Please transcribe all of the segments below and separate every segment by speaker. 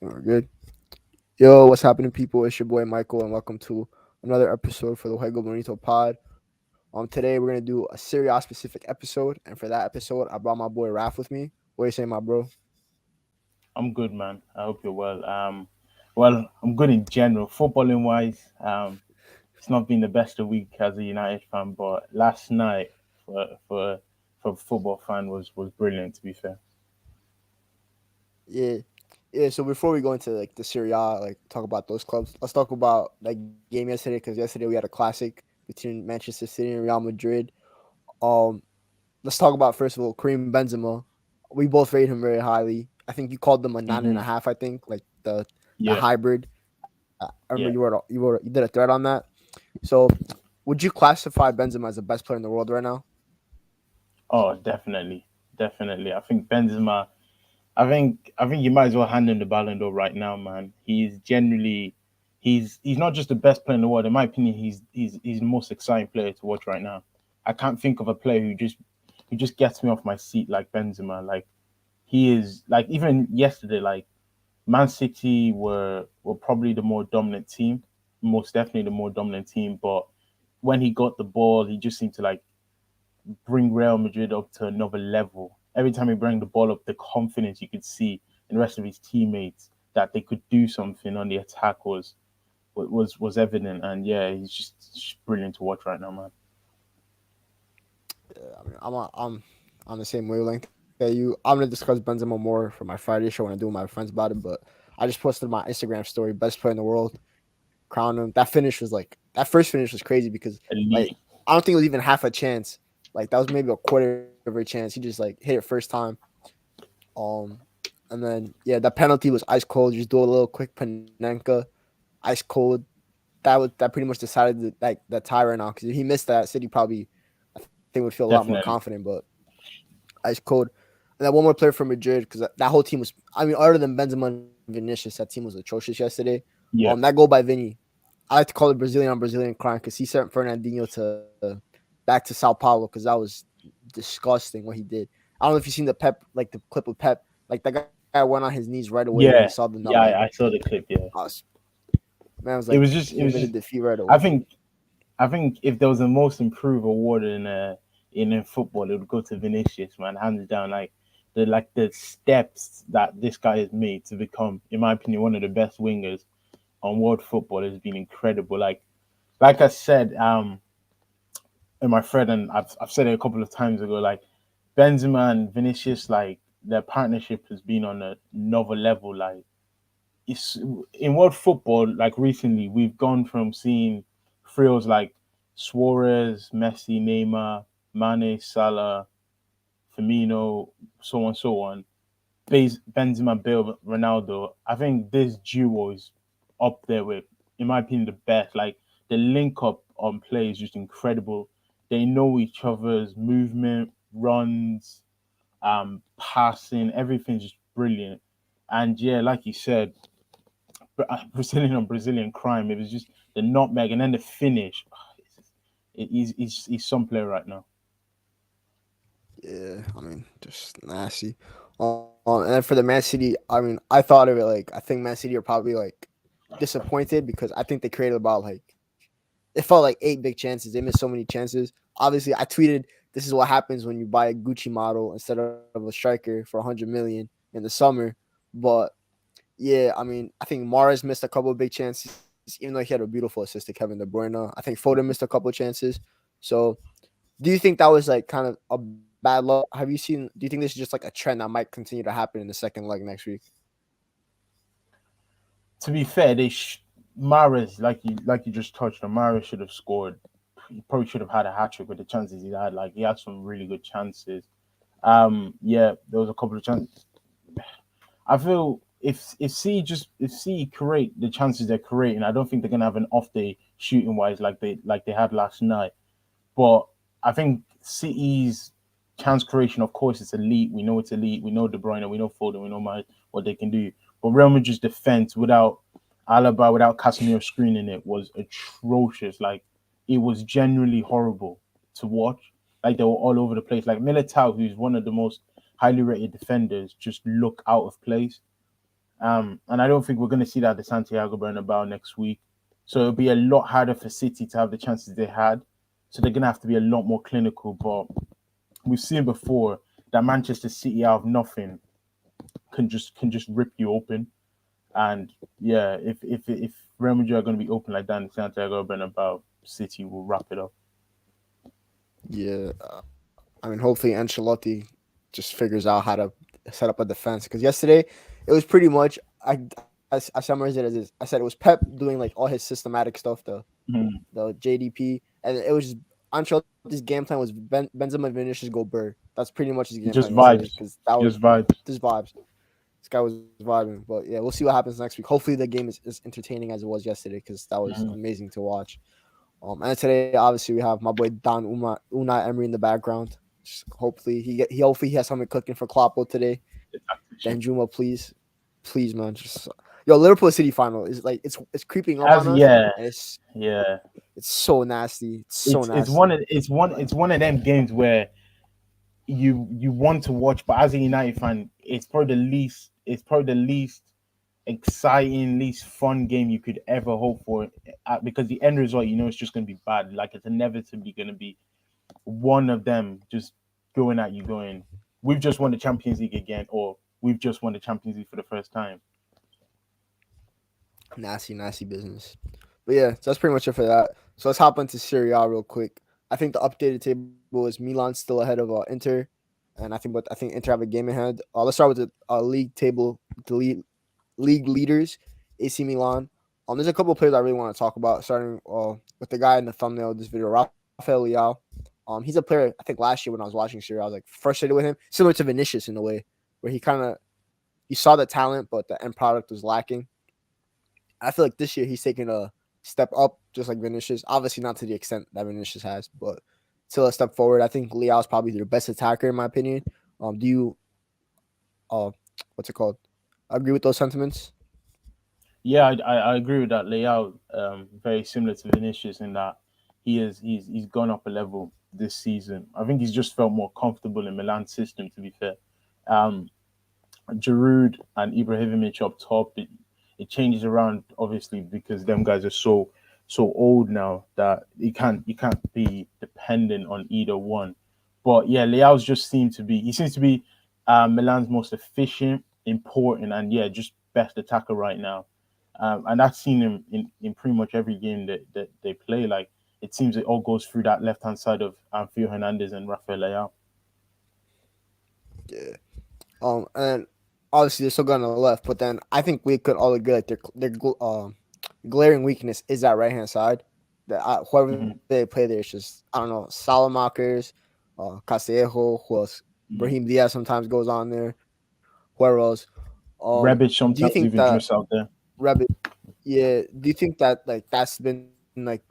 Speaker 1: We're good. Yo, what's happening, people? It's your boy Michael, and welcome to another episode for the Juego Bonito Pod. Today we're gonna do a Serie A specific episode, and for that episode, I brought my boy Raph with me. What you saying, my bro?
Speaker 2: I'm good, man. I hope you're well. I'm good in general. Footballing wise, it's not been the best of week as a United fan, but last night for for for a football fan was brilliant. To be fair,
Speaker 1: Yeah, yeah. So before we go into like the Serie A, like talk about those clubs, let's talk about that game yesterday because yesterday we had a classic between Manchester City and Real Madrid. Um, let's talk about first of all Kareem Benzema. We both rate him very highly. I think you called them a nine and
Speaker 2: hmm
Speaker 1: a half. I think like the
Speaker 2: yeah,
Speaker 1: hybrid. I remember
Speaker 2: yeah.
Speaker 1: you did a thread on that. So, would you classify Benzema as the best player in the world right now?
Speaker 2: Oh, definitely, definitely. I think Benzema. I think you might as well hand him the Ballon d'Or right now, man. He's generally he's not just the best player in the world. In my opinion, he's the most exciting player to watch right now. I can't think of a player who just gets me off my seat like Benzema. Like he is like even yesterday, like Man City were probably the more dominant team, most definitely the more dominant team. But when he got the ball, he just seemed to like bring Real Madrid up to another level. Every time he bring the ball up, the confidence you could see in the rest of his teammates that they could do something on the attack was evident. And yeah, he's just brilliant to watch right now, man.
Speaker 1: I mean, I'm on the same wavelength that you. I'm gonna discuss Benzema more for my Friday show when I do with my friends about it. But I just posted my Instagram story, best player in the world, crowned him. That first finish was crazy because like
Speaker 2: Elite.
Speaker 1: I don't think it was even half a chance. Like that was maybe a quarter of a chance. He just like hit it first time. Um, and then yeah, the penalty was ice cold. Just do a little quick Panenka, ice cold. That pretty much decided the tie right now because if he missed that, City probably I think would feel a lot more confident.
Speaker 2: Definitely.
Speaker 1: But ice cold. And then one more player from Madrid because that whole team was. I mean, other than Benzema and Vinicius, that team was atrocious yesterday.
Speaker 2: Yeah.
Speaker 1: That goal by Vinny, I like to call it Brazilian on Brazilian crime because he sent Fernandinho to back to Sao Paulo because that was disgusting what he did. I don't know if you've seen the clip of Pep, like that guy went on his knees right away when he saw the
Speaker 2: Yeah.
Speaker 1: nutmeg.
Speaker 2: Yeah, I saw the clip, yeah.
Speaker 1: I was, man was
Speaker 2: It
Speaker 1: like
Speaker 2: was
Speaker 1: he
Speaker 2: just it was
Speaker 1: admitted
Speaker 2: just
Speaker 1: defeat right away.
Speaker 2: I think I think if there was a most improved award in football, it would go to Vinicius, man, hands down. The steps that this guy has made to become, in my opinion, one of the best wingers on world football has been incredible. Like I said, in my thread, and I've said it a couple of times ago, like Benzema and Vinicius, like their partnership has been on another level. Like it's in world football, like recently, we've gone from seeing thrills like Suarez, Messi, Neymar, Mane, Salah, Firmino, so on. Benzema, Bale, Ronaldo. I think this duo is up there with, in my opinion, the best. Like the link up on play is just incredible. They know each other's movement, runs, passing, everything's just brilliant. And yeah, like you said, Brazilian on Brazilian crime. It was just the nutmeg and then the finish. He's some player right now.
Speaker 1: Yeah, I mean, just nasty. And then for the Man City, I mean, I thought of it like I think Man City are probably like disappointed because I think they created about like it felt like eight big chances. They missed so many chances. Obviously, I tweeted this is what happens when you buy a Gucci model instead of a striker for 100 million in the summer. But yeah, I mean, I think Mahrez missed a couple of big chances, even though he had a beautiful assist to Kevin De Bruyne. I think Foden missed a couple of chances. So, do you think that was like kind of a bad luck? Have you seen? Do you think this is just like a trend that might continue to happen in the second leg next week?
Speaker 2: To be fair, Mahrez, like you just touched on, Mahrez should have scored. He probably should have had a hat trick with the chances he had. Like he had some really good chances. Yeah, there was a couple of chances. I feel if C create the chances they're creating, I don't think they're gonna have an off day shooting wise like they had last night. But I think City's chance creation, of course, it's elite. We know it's elite. We know De Bruyne, we know Foden, we know what they can do. But Real Madrid's defense without Alaba, without Casemiro screening it was atrocious. Like it was genuinely horrible to watch. Like they were all over the place. Like Militao, who's one of the most highly rated defenders, just look out of place. And I don't think we're going to see that at the Santiago Bernabeu next week. So it'll be a lot harder for City to have the chances they had. So they're going to have to be a lot more clinical. But we've seen before that Manchester City out of nothing can just rip you open. And yeah, if Real Madrid are going to be open like that in Santiago Bernabeu, City will wrap it up.
Speaker 1: Yeah, I mean, hopefully Ancelotti just figures out how to set up a defense. Because yesterday, it was pretty much I summarized it as this. I said it was Pep doing like all his systematic stuff,
Speaker 2: Mhm.
Speaker 1: the JDP, and it was just Ancelotti's game plan was Benzema, Vinicius, go Bird. That's pretty much his game
Speaker 2: Just
Speaker 1: plan yesterday.
Speaker 2: vibes,
Speaker 1: Because that was
Speaker 2: just vibes.
Speaker 1: just vibes. This guy was vibing. But yeah, we'll see what happens next week. Hopefully the game is entertaining as it was yesterday because that was
Speaker 2: Mhm.
Speaker 1: amazing to watch. And today, obviously, we have my boy Don Unai Emery in the background. Just hopefully he has something cooking for Kloppo today.
Speaker 2: The tactician.
Speaker 1: Danjuma, please, man. Just yo, Liverpool City final is like it's creeping up
Speaker 2: As
Speaker 1: on us,
Speaker 2: yeah,
Speaker 1: and
Speaker 2: yeah.
Speaker 1: it's so nasty. It's so
Speaker 2: It's one
Speaker 1: nasty.
Speaker 2: of it's one of them games where you want to watch, but as a United fan, it's probably the least exciting, least fun game you could ever hope for, because the end result, it's just going to be bad. Like it's inevitably going to be one of them just going at you, going, "We've just won the Champions League again," or "We've just won the Champions League for the first time."
Speaker 1: Nasty, nasty business. But yeah, so that's pretty much it for that. So let's hop into Serie A real quick. I think the updated table is Milan still ahead of Inter, and I think Inter have a game ahead. Let's start with the league table, the league leaders, AC Milan. There's a couple of players I really want to talk about, starting with the guy in the thumbnail of this video, Raphael Leao. He's a player. I think last year when I was watching Serie, I was like frustrated with him, similar to Vinicius in a way, where you saw the talent, but the end product was lacking. I feel like this year he's taking a step up, just like Vinicius. Obviously, not to the extent that Vinicius has, but still a step forward. I think Leao is probably their best attacker in my opinion. Do you, what's it called? Agree with those sentiments?
Speaker 2: Yeah, I agree with that layout. Very similar to Vinicius in that he's gone up a level this season. I think he's just felt more comfortable in Milan's system. To be fair, um, Giroud and Ibrahimovic up top. It changes around obviously because them guys are so old now that you can't be dependent on either one. But yeah, Leao's just seems to be Milan's most efficient, important, and yeah, just best attacker right now. And I've seen him in pretty much every game that they play. Like it seems it all goes through that left hand side of Theo Hernandez and Rafael Leao.
Speaker 1: Yeah. And obviously they're still going on the left, but then I think we could all agree like glaring weakness is that right hand side. That whoever
Speaker 2: Mm-hmm.
Speaker 1: they play there, it's just I don't know Salamakers, Castillejo, who else?
Speaker 2: Mm-hmm.
Speaker 1: Brahim Diaz sometimes goes on there. Whoever else?
Speaker 2: Rebic
Speaker 1: Do you
Speaker 2: sometimes
Speaker 1: think
Speaker 2: even
Speaker 1: that
Speaker 2: drifts out there.
Speaker 1: Rabbit? Yeah. Do you think that like that's been like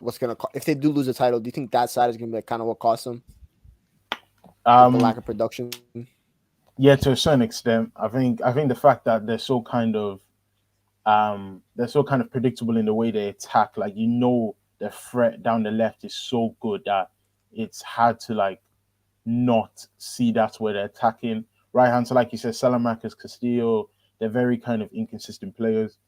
Speaker 1: what's gonna if they do lose the title? Do you think that side is gonna be like kind of what cost them, like the lack
Speaker 2: Um,
Speaker 1: of production?
Speaker 2: yeah, to a certain extent, I think the fact that they're so kind of predictable in the way they attack. Like the threat down the left is so good that it's hard to like not see that's where they're attacking. Right hand, so like you said, Salamakers, Castillo, they're very kind of inconsistent players.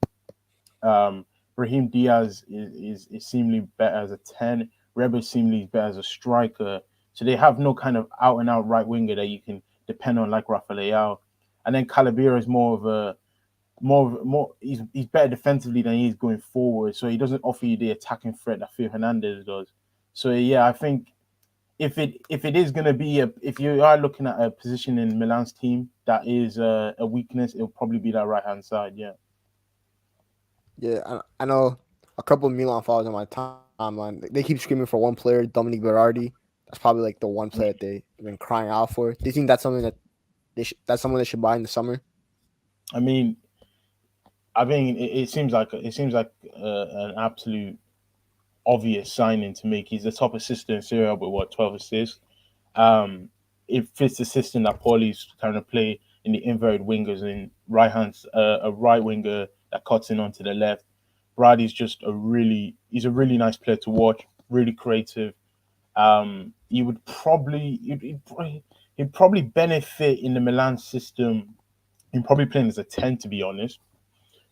Speaker 2: Um, Raheem Diaz is seemingly better as a 10. Rebbe seemingly is better as a striker. So they have no kind of out and out right winger that you can depend on like Rafael. And then Calabria is more he's better defensively than he is going forward. So he doesn't offer you the attacking threat that Theo Hernandez does. So yeah, I think if it is gonna be if you are looking at a position in Milan's team that is a weakness, it'll probably be that right hand side. Yeah.
Speaker 1: Yeah, I know a couple of Milan followers on my timeline. They keep screaming for one player, Dominic Berardi. That's probably like the one player that they've been crying out for. Do you think that's something that that's someone they should buy in the summer?
Speaker 2: I mean, it seems like an absolute obvious signing to make. He's the top assistant in Serie with what 12 assists. Um, it fits the system that Pauli's kind of play in the inverted wingers and a right winger that cuts in onto the left. Brady's just he's a really nice player to watch, really creative. He would probably he'd probably benefit in the Milan system He's probably playing as a 10, to be honest.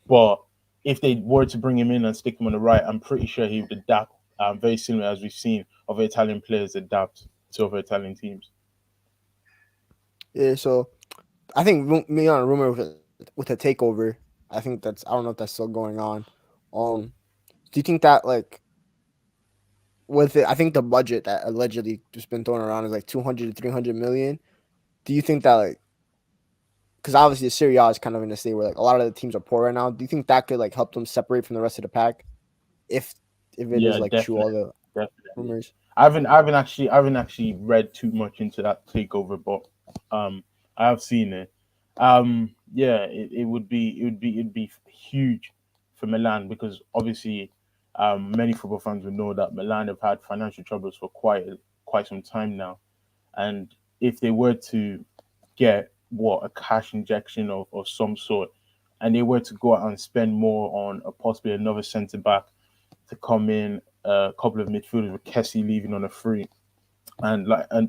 Speaker 2: But if they were to bring him in and stick him on the right, I'm pretty sure he would adapt very similar as we've seen other Italian players adapt to other Italian teams.
Speaker 1: Yeah, so I think me on a rumor with a takeover. I think that's I don't know if that's still going on. Um, do you think that like with it? I think the budget that allegedly just been thrown around is like 200 to 300 million. Do you think that like because obviously the Serie A is kind of in a state where like a lot of the teams are poor right now. Do you think that could like help them separate from the rest of the pack if it is
Speaker 2: Yeah,
Speaker 1: like true all
Speaker 2: definitely,
Speaker 1: the
Speaker 2: definitely.
Speaker 1: rumors?
Speaker 2: I haven't actually read too much into that takeover, but I have seen it. Yeah, it'd be huge for Milan because obviously, many football fans would know that Milan have had financial troubles for quite some time now, and if they were to get what a cash injection of some sort, and they were to go out and spend more on a possibly another centre back to come in, a couple of midfielders with Kessie leaving on a free, and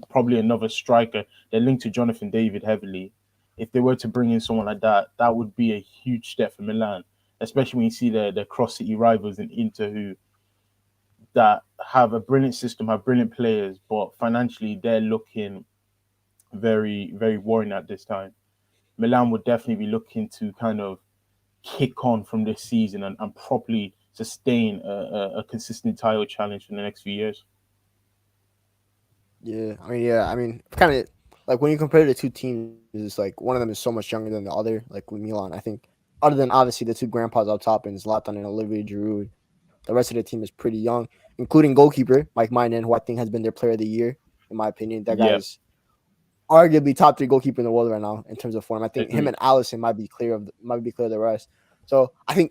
Speaker 2: probably another striker. They're linked to Jonathan David heavily. If they were to bring in someone like that, that would be a huge step for Milan, especially when you see their cross city rivals in Inter who that have a brilliant system, have brilliant players, but financially they're looking very, very worrying at this time. Milan would definitely be looking to kind of kick on from this season and properly sustain a consistent title challenge for the next few years.
Speaker 1: Yeah, I mean, kind of like when you compare the two teams, it's like one of them is so much younger than the other. Like with Milan, I think other than obviously the two grandpas up top and Zlatan and Olivier Giroud, the rest of the team is pretty young, including goalkeeper Mike Maignan, who I think has been their player of the year in my opinion. That guy
Speaker 2: Yeah,
Speaker 1: is arguably top three goalkeeper in the world right now in terms of form. I think him
Speaker 2: agreed.
Speaker 1: and Allison might be clear of the rest. So I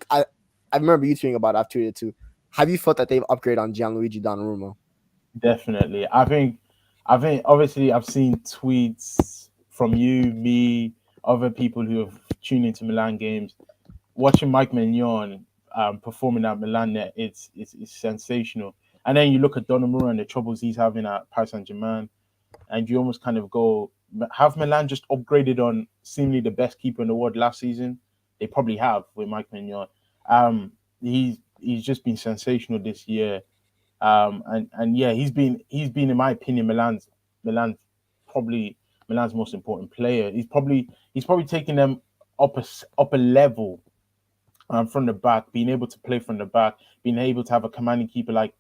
Speaker 1: remember you tweeting about it. I've tweeted too. Have you felt that they've upgraded on Gianluigi Donnarumma?
Speaker 2: Definitely. I think obviously I've seen tweets from you, me, other people who have tuned into Milan games. Watching Mike Mignon performing at Milan net, it's sensational. And then you look at Donnarumma and the troubles he's having at Paris Saint Germain, and you almost kind of go, have Milan just upgraded on seemingly the best keeper in the world last season? They probably have with Mike Mignon. He's just been sensational this year. And yeah, he's been in my opinion Milan's probably Milan's most important player. He's probably taking them up a level from the back, being able to play from the back, being able to have a commanding keeper like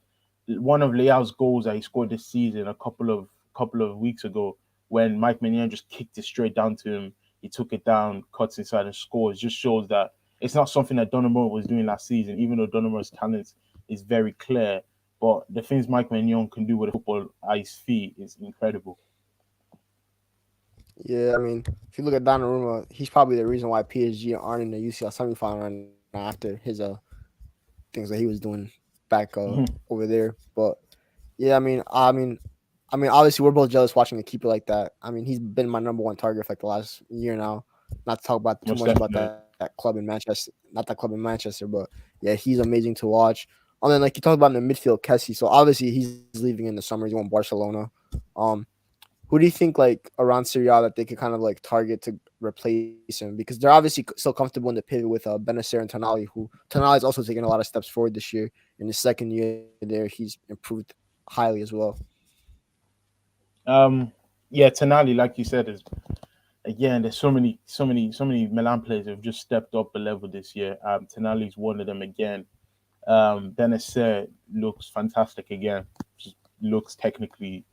Speaker 2: one of Leao's goals that he scored this season a couple of weeks ago when Mike Mignon just kicked it straight down to him. He took it down, cuts inside and scores. Just shows that it's not something that Donnarumma was doing last season, even though Donnarumma's talent is very clear. But the things Mike Mignon can do with a football at his feet is incredible.
Speaker 1: Yeah, I mean, if you look at Donnarumma, he's probably the reason why PSG aren't in the UCL semifinal right now after his things that he was doing back over there. But yeah, obviously we're both jealous watching a keeper like that. I mean, he's been my number one target for like the last year now. Not to talk about too
Speaker 2: Most
Speaker 1: much about
Speaker 2: definitely.
Speaker 1: that club in Manchester, not that club in Manchester, but yeah, he's amazing to watch. And then like you talked about in the midfield, Kessie. So obviously he's leaving in the summer. He's going Barcelona. Um, who do you think like around Serie A that they could kind of like target to replace him? Because they're obviously still comfortable in the pivot with Benacer and Tonali, who Tonali is also taking a lot of steps forward this year. In his second year there, he's improved highly as well.
Speaker 2: Um, yeah, Tonali, like you said, is again. There's so many Milan players who have just stepped up a level this year. Tonali's one of them again. Benacer looks fantastic again. Just looks technically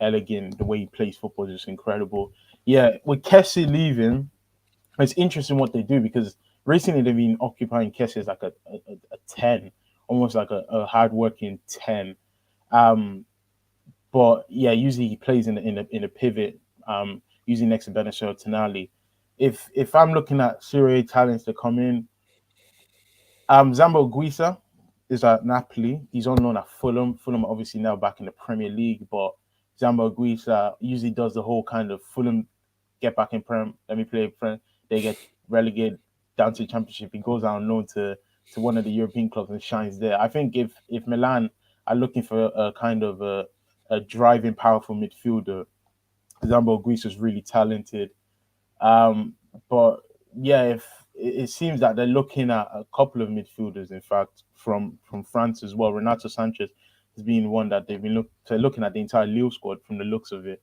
Speaker 2: elegant. The way he plays football is just incredible. Yeah, with Kessie leaving, it's interesting what they do because recently they've been occupying Kessie as like a 10, almost like a hard-working 10. Um, but yeah, usually he plays in a pivot, usually next to Benacer or Tonali. If I'm looking at Serie A talents that come in, Zambo Guisa is at Napoli. He's on loan at Fulham. Fulham obviously now back in the Premier League, but Zambo Guisa usually does the whole kind of Fulham get back in Prem. Let me play Prem. They get relegated down to the Championship. He goes out on loan to one of the European clubs and shines there. I think if Milan are looking for a kind of a driving, powerful midfielder, Zambo Guisa is really talented. Um, but yeah, if it seems that they're looking at a couple of midfielders, in fact, from France as well. Renato Sanchez has been one that they've been looking at the entire Lille squad from the looks of it.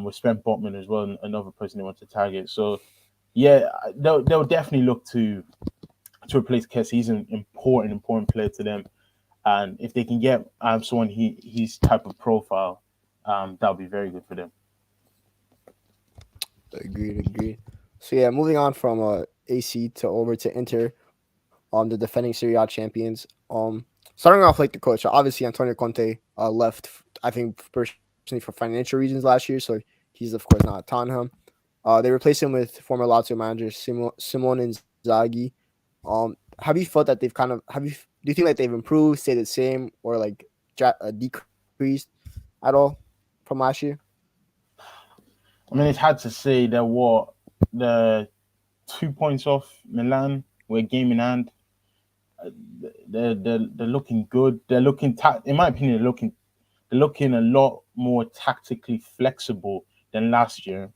Speaker 2: With Sven Botman as well, another person they want to target. So yeah, they'll definitely look to replace Kess. He's an important player to them, and if they can get someone his type of profile, that'll be very good for them.
Speaker 1: Agreed. So yeah, moving on from AC to over to Inter, the defending Serie A champions. Starting off like the coach, so obviously Antonio Conte left. I think personally for financial reasons last year, so he's of course not at Tottenham. They replaced him with former Lazio manager Simone Inzaghi. Have you felt that they've kind of do you think like they've improved, stayed the same, or like decreased at all from last year?
Speaker 2: I mean, it's hard to say that what the 2 points off Milan were game in hand. They're looking good. They're looking in my opinion, they're looking a lot more tactically flexible than last year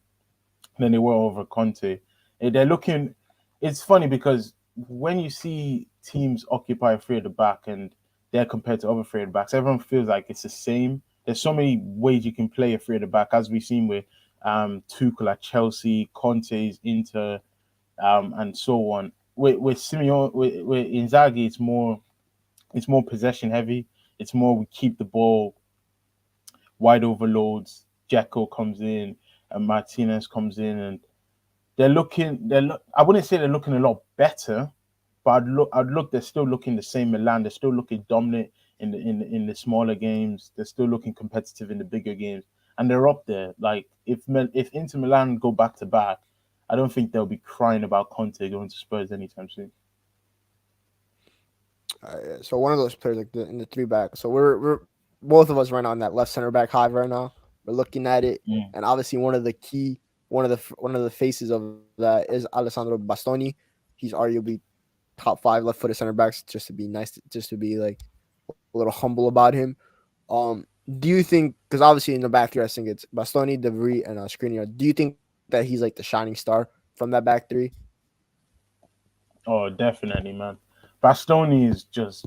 Speaker 2: than they were over Conte. They're looking. It's funny because when you see teams occupy a three at the back and they're compared to other three at the backs, everyone feels like it's the same. There's so many ways you can play a three at the back, as we've seen with Tuchel at Chelsea, Conte's Inter, and so on. With Simeone, with Inzaghi, it's more possession heavy. It's more we keep the ball wide overloads. Jacko comes in and Martinez comes in, and they're looking. I wouldn't say they're looking a lot better, but I'd look. They're still looking the same. Milan. They're still looking dominant in the smaller games. They're still looking competitive in the bigger games, and they're up there. Like if Inter Milan go back to back, I don't think they'll be crying about Conte going to Spurs anytime soon.
Speaker 1: So one of those players like in the three back. So we're both of us right on that left center back hive right now. We're looking at it,
Speaker 2: Mm.
Speaker 1: and obviously one of the faces of that is Alessandro Bastoni. He's arguably top five left footed center backs. Just to be nice, just to be like a little humble about him. Do you think because obviously in the back three, I think it's Bastoni, DeVry, and Skriniar. Do you think that he's like the shining star from that back three?
Speaker 2: Oh, definitely, man. Bastoni is just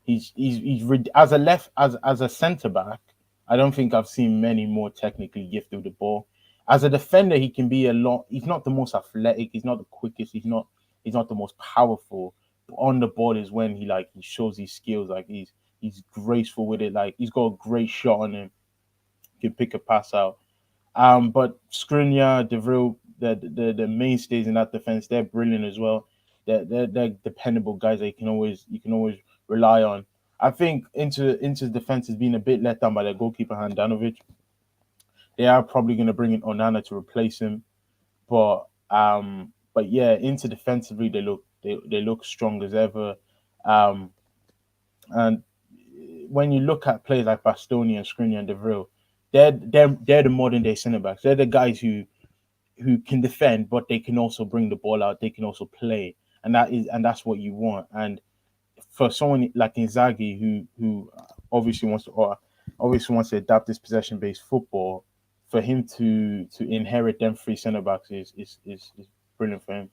Speaker 2: as a left as a centre back. I don't think I've seen many more technically gifted with the ball. As a defender, he can be a lot. He's not the most athletic. He's not the quickest. He's not the most powerful. But on the ball is when he shows his skills. Like he's graceful with it. Like he's got a great shot on him. He can pick a pass out. But Skriniar, Deville, the mainstays in that defense, they're brilliant as well. They're dependable guys that you can always rely on. I think Inter's defense has been a bit let down by their goalkeeper Handanovic. They are probably going to bring in Onana to replace him, but yeah, Inter defensively they look strong as ever. Um, and when you look at players like Bastoni and Skriniar and Deville, they're the modern day centre backs. They're the guys who can defend, but they can also bring the ball out. They can also play, and that's what you want. And for someone like Inzaghi, who obviously wants to adapt this possession based football, for him to inherit them three centre backs is brilliant for him.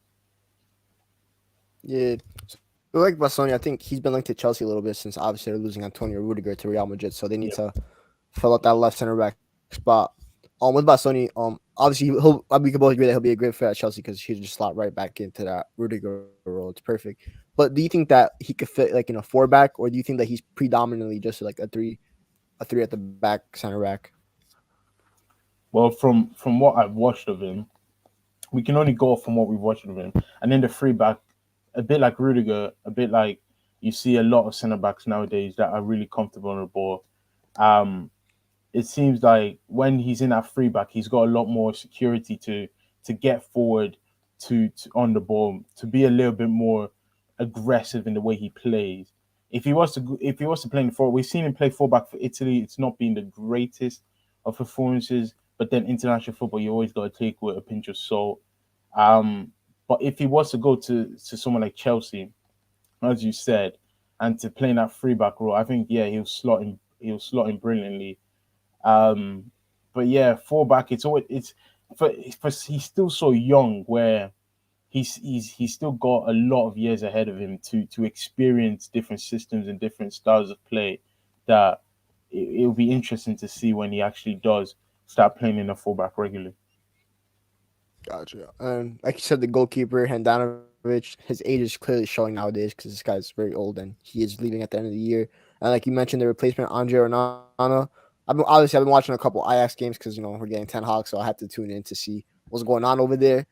Speaker 1: Yeah. So like Bastoni, I think he's been linked to Chelsea a little bit since obviously they're losing Antonio Rudiger to Real Madrid, so they need
Speaker 2: Yep.
Speaker 1: to fill out that left center back spot. With Bastoni, obviously we could both agree that he'll be a great fit at Chelsea because he'll just slot right back into that Rudiger role. It's perfect. But do you think that he could fit like in a four back, or do you think that he's predominantly just like a three at the back center back?
Speaker 2: Well, from what I've watched of him, we can only go from what we've watched of him. And then the free back, a bit like Rudiger, a bit like you see a lot of centre backs nowadays that are really comfortable on the ball. Um, it seems like when he's in that free back, he's got a lot more security to get forward to on the ball, to be a little bit more aggressive in the way he plays. If he was to play in the forward, we've seen him play fullback for Italy. It's not been the greatest of performances, but then international football, you always got to take with a pinch of salt. Um, but if he was to go to someone like Chelsea, as you said, and to play in that free back role, I think yeah he'll slot in brilliantly. Um, but yeah, fullback, it's always it's for he's still so young, where he's still got a lot of years ahead of him to experience different systems and different styles of play. That it'll be interesting to see when he actually does start playing in a fullback regularly.
Speaker 1: Gotcha. And like you said, the goalkeeper Handanovic, his age is clearly showing nowadays because this guy's very old and he is leaving at the end of the year. And like you mentioned, the replacement Andre Onana. I've been watching a couple Ajax games because we're getting 10 Hawks, so I had to tune in to see what's going on over there.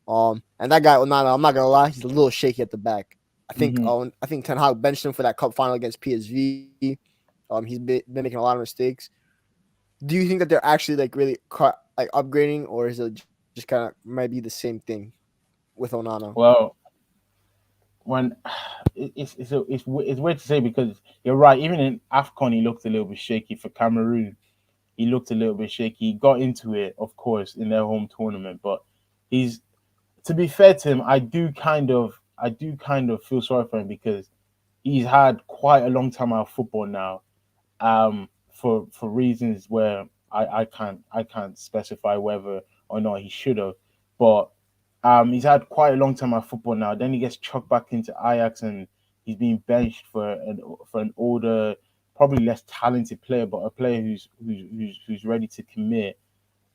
Speaker 1: And that guy Onana, I'm not gonna lie, he's a little shaky at the back.
Speaker 2: Hmm.
Speaker 1: I think Ten Hag benched him for that cup final against PSV. He's been making a lot of mistakes. Do you think that they're actually like really like upgrading, or is it just kind of might be the same thing with Onana?
Speaker 2: Well, when it's weird to say because you're right. Even in Afcon, he looked a little bit shaky. For Cameroon, he looked a little bit shaky. He got into it, of course, in their home tournament, but he's to be fair to him, I do kind of feel sorry for him because he's had quite a long time out of football now. For reasons where I can't specify whether or not he should have, but he's had quite a long time out of football now. Then he gets chucked back into Ajax and he's being benched for an older, probably less talented player, but a player who's ready to commit.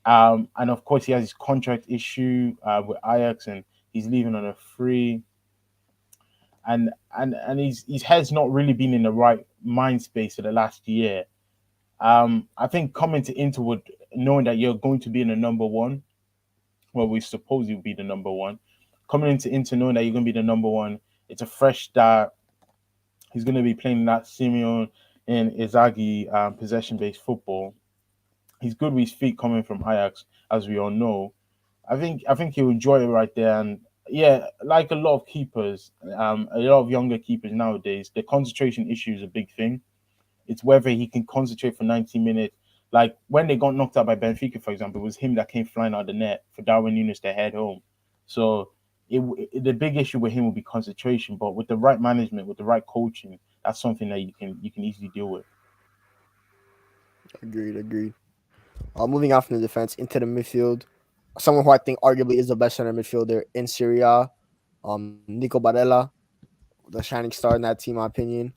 Speaker 2: And of course, he has his contract issue with Ajax, and he's leaving on a free. And his head's not really been in the right mind space for the last year. I think coming to Interwood, knowing that you're going to be in the number one, well, we suppose you'll be the number one. Coming into Inter, knowing that you're going to be the number one, it's a fresh start. He's going to be playing that Simeon and Izagi possession-based football. He's good with his feet coming from Ajax, as we all know. I think he'll enjoy it right there. And yeah, like a lot of keepers, a lot of younger keepers nowadays, the concentration issue is a big thing. It's whether he can concentrate for 90 minutes. Like when they got knocked out by Benfica, for example, it was him that came flying out of the net for Darwin Nunes to head home. So the big issue with him will be concentration. But with the right management, with the right coaching, that's something that you can easily deal with.
Speaker 1: Agreed, agreed. Moving on from the defense into the midfield, someone who I think arguably is the best center midfielder in Serie A, Nico Barella, the shining star in that team, in my opinion.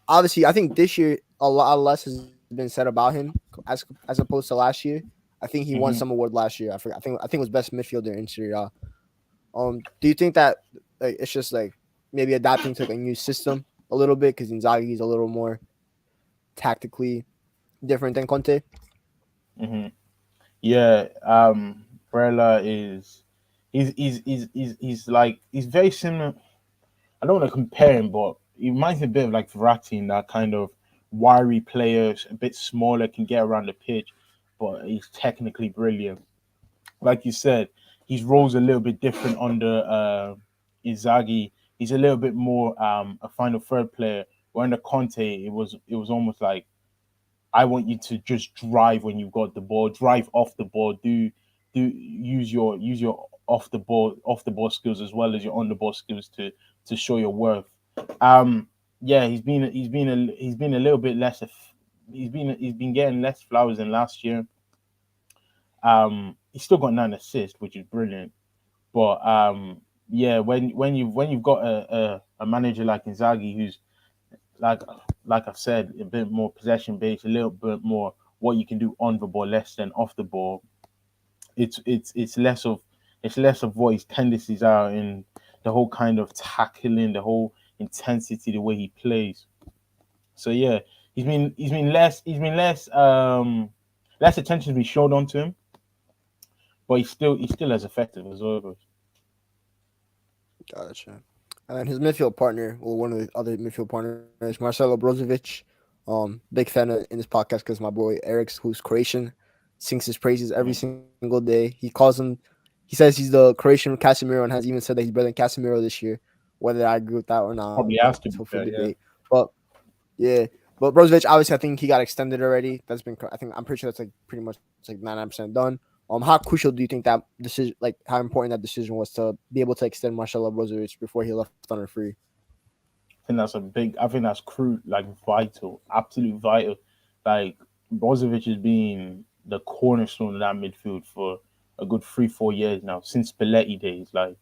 Speaker 1: Obviously, I think this year a lot less has been said about him as opposed to last year. I think he won some
Speaker 2: Hmm.
Speaker 1: award last year. I forgot. I think it was best midfielder in Serie A. Do you think that like, it's just like maybe adapting to like, a new system a little bit because Inzaghi is a little more tactically different than Conte?
Speaker 2: Hmm. Yeah, Barella is he's like he's very similar. I don't want to compare him, but he reminds me a bit of like Verratti in that kind of wiry player, a bit smaller, can get around the pitch, but he's technically brilliant. Like you said, his role's a little bit different under Inzaghi. He's a little bit more a final third player. Where under Conte, it was almost like I want you to just drive when you've got the ball, drive off the ball, use your off the ball skills as well as your on the ball skills to show your worth. Yeah, he's been a little bit less. He's been getting less flowers than last year. He's still got 9 assists, which is brilliant. But yeah, when you've got a manager like Inzaghi who's like like I've said, a bit more possession based, a little bit more what you can do on the ball, less than off the ball. It's less of what his tendencies are in the whole kind of tackling, the whole intensity, the way he plays. So yeah, less attention to be showed onto him, but he's still as effective as always.
Speaker 1: Gotcha. And then his midfield partner, or one of the other midfield partners, Marcelo Brozovic. Big fan in this podcast because my boy Eric, who's Croatian, sings his praises every
Speaker 2: Mm.
Speaker 1: single day. He says he's the Croatian Casemiro, and has even said that he's better than Casemiro this year. Whether I agree with that or not,
Speaker 2: Probably
Speaker 1: it's
Speaker 2: has
Speaker 1: up
Speaker 2: to
Speaker 1: for
Speaker 2: be fair,
Speaker 1: debate.
Speaker 2: yeah.
Speaker 1: But yeah, but Brozovic, obviously, I think he got extended already. That's been, I think, I'm pretty sure that's like pretty much like 99% done. How crucial do you think that decision, like how important that decision was to be able to extend Marcelo Brozovic before he left on a free?
Speaker 2: I think that's crucial, like vital, absolute vital. Like Brozovic is being the cornerstone of that midfield for a good 3 4 years now, since Spalletti days. Like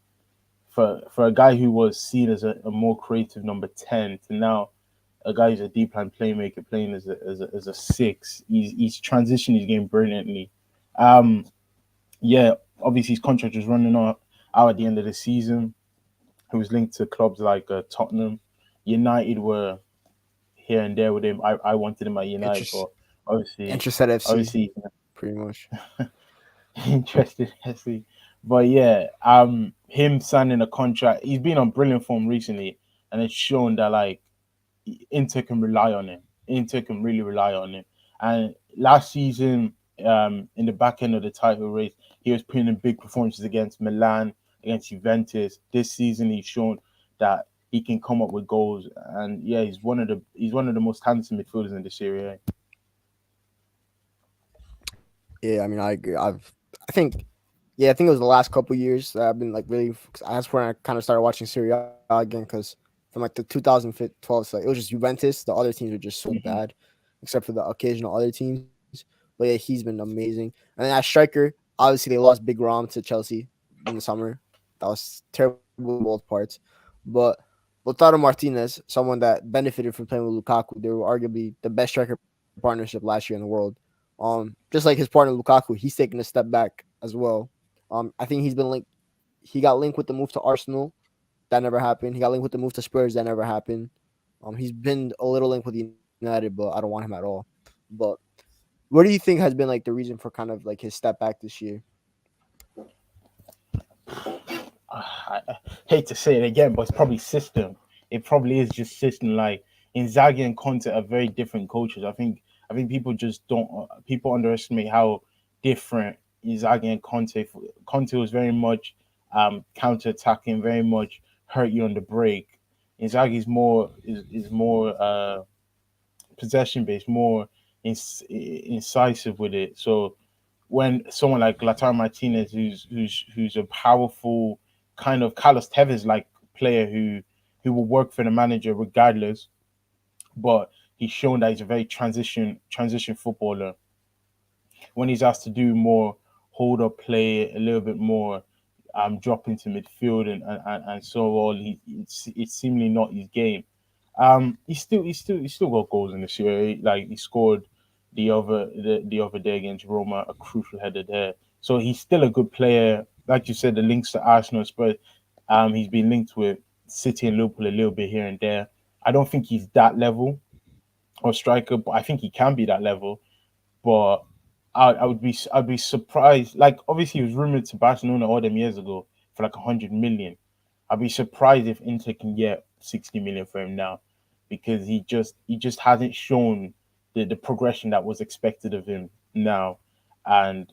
Speaker 2: for a guy who was seen as a more creative number 10 to now a guy who's a deep line playmaker playing as a six. He's transitioned his game brilliantly. Um, yeah, obviously his contract was running out at the end of the season. He was linked to clubs like Tottenham. United were here and there with him. I wanted him at United,
Speaker 1: Interest
Speaker 2: but obviously,
Speaker 1: Interest at FC,
Speaker 2: obviously
Speaker 1: pretty much.
Speaker 2: interested. Actually. But yeah, him signing a contract. He's been on brilliant form recently, and it's shown that like Inter can rely on him. Inter can really rely on him. And last season, in the back end of the title race, he was putting in big performances against Milan, against Juventus. This season, he's shown that he can come up with goals. And yeah, he's one of the most talented midfielders in the Serie.
Speaker 1: Yeah, I mean, I agree. I think, yeah, I think it was the last couple years that I've been like really. Cause that's when I kind of started watching Serie A again. Because from like the 2012, so like, it was just Juventus. The other teams were just so
Speaker 2: Mm-hmm.
Speaker 1: bad, except for the occasional other teams. But yeah, he's been amazing. And then as striker, obviously they lost Big Rom to Chelsea in the summer. That was terrible in both parts. But Lautaro Martinez, someone that benefited from playing with Lukaku, they were arguably the best striker partnership last year in the world. Just like his partner Lukaku, he's taken a step back as well. I think he's been linked. He got linked with the move to Arsenal. That never happened. He got linked with the move to Spurs. That never happened. He's been a little linked with United, but I don't want him at all. But what do you think has been like the reason for kind of like his step back this year?
Speaker 2: I hate to say it again, but it's probably system. It probably is just system. Like Inzaghi and Conte are very different coaches. I think people just don't. People underestimate how different Inzaghi and Conte. Conte was very much counter attacking, very much hurt you on the break. Inzaghi's more possession based, more incisive with it. So when someone like Lautaro Martinez, who's a powerful kind of Carlos Tevez like player who will work for the manager regardless, but he's shown that he's a very transition footballer. When he's asked to do more hold up play, a little bit more drop into midfield and so on, it's seemingly not his game. He's still got goals in this year. Like he scored the other day against Roma, a crucial header there. So he's still a good player. Like you said, the links to Arsenal, but he's been linked with City and Liverpool a little bit here and there. I don't think he's that level of striker, but I think he can be that level. But I'd be surprised. Like obviously, he was rumored to Barcelona all them years ago for like 100 million. I'd be surprised if Inter can get 60 million for him now, because he just hasn't shown the progression that was expected of him now, and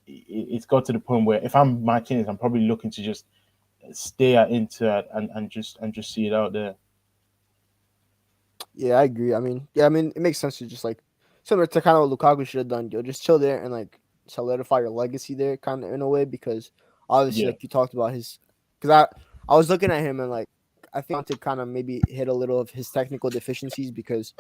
Speaker 2: it's got to the point where if I'm Martinez, I'm probably looking to just stay at Inter and just see it out there.
Speaker 1: Yeah, I agree. I mean, it makes sense to just like similar to kind of what Lukaku should have done. You'll just chill there and like solidify your legacy there, kind of in a way, because obviously,
Speaker 2: Yeah.
Speaker 1: like you talked about his, because I was looking at him and like I think to kind of maybe hit a little of his technical deficiencies because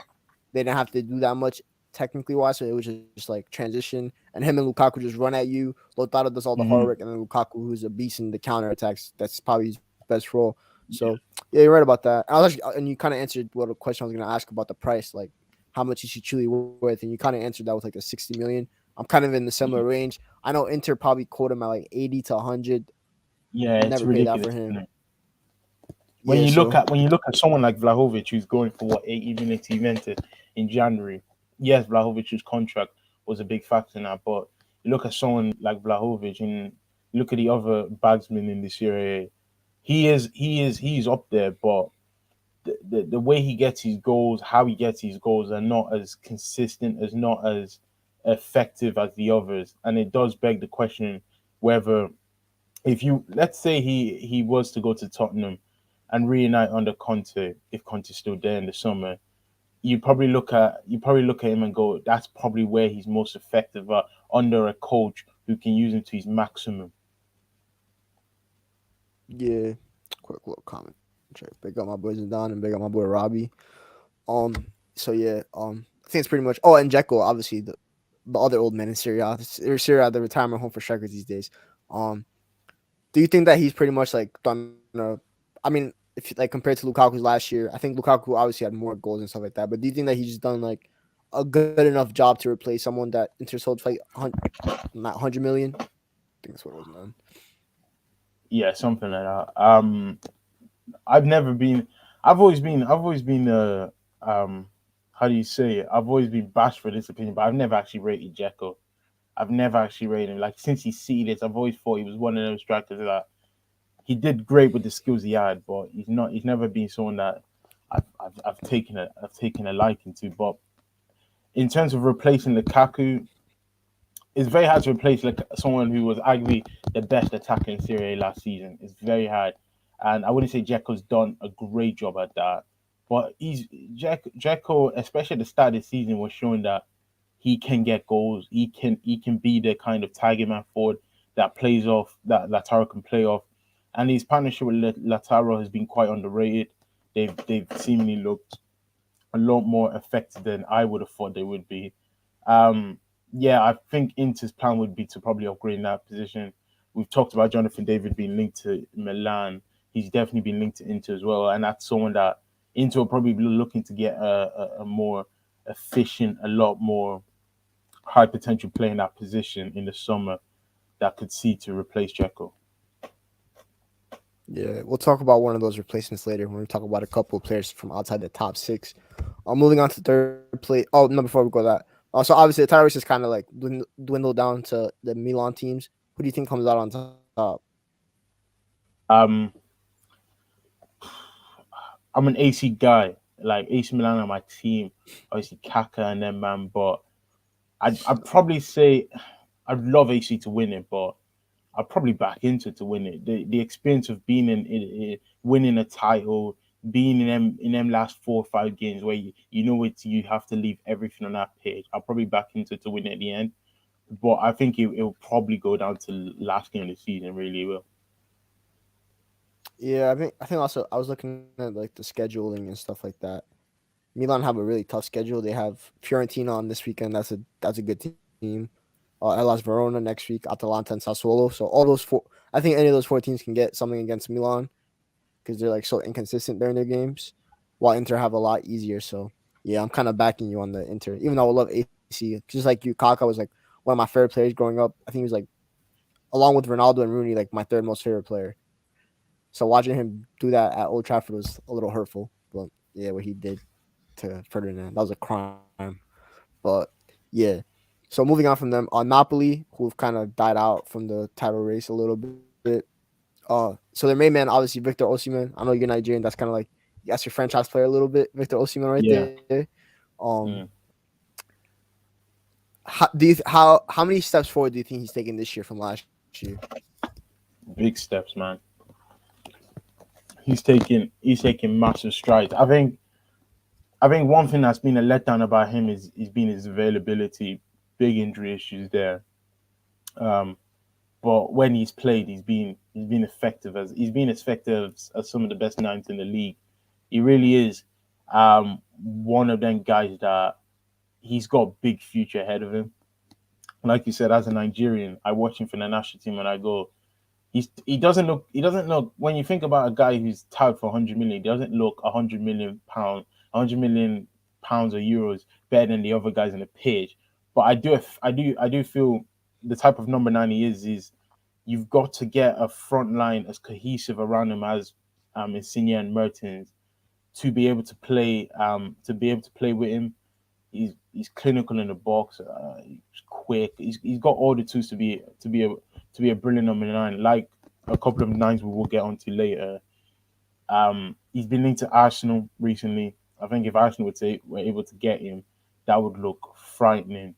Speaker 1: they didn't have to do that much technically wise, so it was just like transition and him and Lukaku just run at you. Lautaro does all the hard
Speaker 2: Hmm.
Speaker 1: work, and then Lukaku, who's a beast in the counter attacks, that's probably his best role. So
Speaker 2: Yeah.
Speaker 1: yeah, you're right about that. And you kind of answered what a question I was gonna ask about the price, like how much is he truly worth, and you kind of answered that with like the 60 million. I'm kind of in the similar
Speaker 2: Yeah.
Speaker 1: range. I know Inter probably quote him at like 80 to 100.
Speaker 2: Yeah, it's
Speaker 1: Never pay that for
Speaker 2: ridiculous,
Speaker 1: him.
Speaker 2: isn't it? When
Speaker 1: Yeah,
Speaker 2: you look
Speaker 1: so
Speaker 2: at when you look at someone like Vlahovic, who's going for what 80 million to Juventus in January. Yes, Vlahovic's contract was a big factor in that, but you look at someone like Vlahovic and look at the other bagsmen in this Serie. He's up there, but the way he gets his goals, how he gets his goals, are not as consistent, as not as effective as the others, and it does beg the question whether, if you let's say he was to go to Tottenham and reunite under Conte, if Conte's still there in the summer, you probably look at him and go, that's probably where he's most effective under a coach who can use him to his maximum.
Speaker 1: yeah, quick little comment. Check. Big up my boys and Don and big up my boy Robbie. Um, so yeah, I think it's pretty much. Oh, and Jekyll, obviously the other old men in Serie A, or Serie A, the retirement home for strikers these days. Um, do you think that he's pretty much like done I mean, if like compared to Lukaku's last year, I think Lukaku obviously had more goals and stuff like that. But do you think that he's just done like a good enough job to replace someone that Inter sold for like not 100 million? I think that's what it was, man.
Speaker 2: Yeah, something like that. I've never been. I've always been. How do you say it? I've always been bashed for this opinion, but I've never actually rated Jekko. I've never actually rated him. Like since he's seeded, I've always thought he was one of those strikers that he did great with the skills he had, but he's not. He's never been someone that I've taken a liking to. But in terms of replacing Lukaku, it's very hard to replace like someone who was arguably the best attacker in Serie A last season. It's very hard, and I wouldn't say Dzeko's done a great job at that. But Dzeko, especially at the start of the season, was showing that he can get goals. He can be the kind of target man forward that plays off that Lautaro can play off, and his partnership with Lautaro has been quite underrated. They've seemingly looked a lot more effective than I would have thought they would be. Um, yeah, I think Inter's plan would be to probably upgrade in that position. We've talked about Jonathan David being linked to Milan. He's definitely been linked to Inter as well, and that's someone that Inter will probably be looking to get a more efficient, a lot more high potential player in that position in the summer that could see to replace Checo.
Speaker 1: Yeah, we'll talk about one of those replacements later when we talk about a couple of players from outside the top six. Moving on to third place. Oh no, before we go that. So obviously the title race is kind of like dwindled down to the Milan teams. Who do you think comes out on top?
Speaker 2: Um, I'm an AC guy. Like AC Milan are my team. Obviously Kaka and them man, but I'd probably say I'd love AC to win it, but I'd probably back into to win it. The experience of being in winning a title, being in them last 4 or 5 games where you know it, you have to leave everything on that page. I'll probably back into to win it at the end, but I think it'll probably go down to last game of the season. Really will.
Speaker 1: Yeah, I think also I was looking at like the scheduling and stuff like that. Milan have a really tough schedule. They have Fiorentina on this weekend. That's a good team. Elas Verona next week, Atalanta and Sassuolo. So all those four, I think any of those four teams can get something against Milan because they're like so inconsistent during their games, while Inter have a lot easier. So yeah, I'm kind of backing you on the Inter, even though I love AC. Just like you, Kaká was like one of my favorite players growing up. I think he was like along with Ronaldo and Rooney, like my third most favorite player. So watching him do that at Old Trafford was a little hurtful, but yeah, what he did to Ferdinand, that was a crime. But yeah, so moving on from them, Napoli, who've kind of died out from the title race a little bit. So their main man, obviously Victor Osimhen. I know you're Nigerian. That's kind of like that's your franchise player a little bit, Victor Osimhen, right
Speaker 2: Yeah.
Speaker 1: there. Um,
Speaker 2: Mm.
Speaker 1: how many steps forward do you think he's taken this year from last year?
Speaker 2: Big steps, man. He's taking massive strides. I think one thing that's been a letdown about him is been his availability. Big injury issues there. Um, but when he's played, he's been effective as some of the best nines in the league. He really is one of them guys that he's got a big future ahead of him. Like you said, as a Nigerian, I watch him for the national team and I go, he doesn't look when you think about a guy who's tagged for 100 million, he doesn't look 100 million pounds, 100 million pounds or euros better than the other guys on the pitch. But I do feel the type of number nine he is you've got to get a front line as cohesive around him as Insigne and Mertens to be able to play with him. He's clinical in the box. He's quick. He's got all the tools to be a brilliant number nine. Like a couple of nines we will get onto later. He's been linked to Arsenal recently. I think if Arsenal were able to get him, that would look frightening.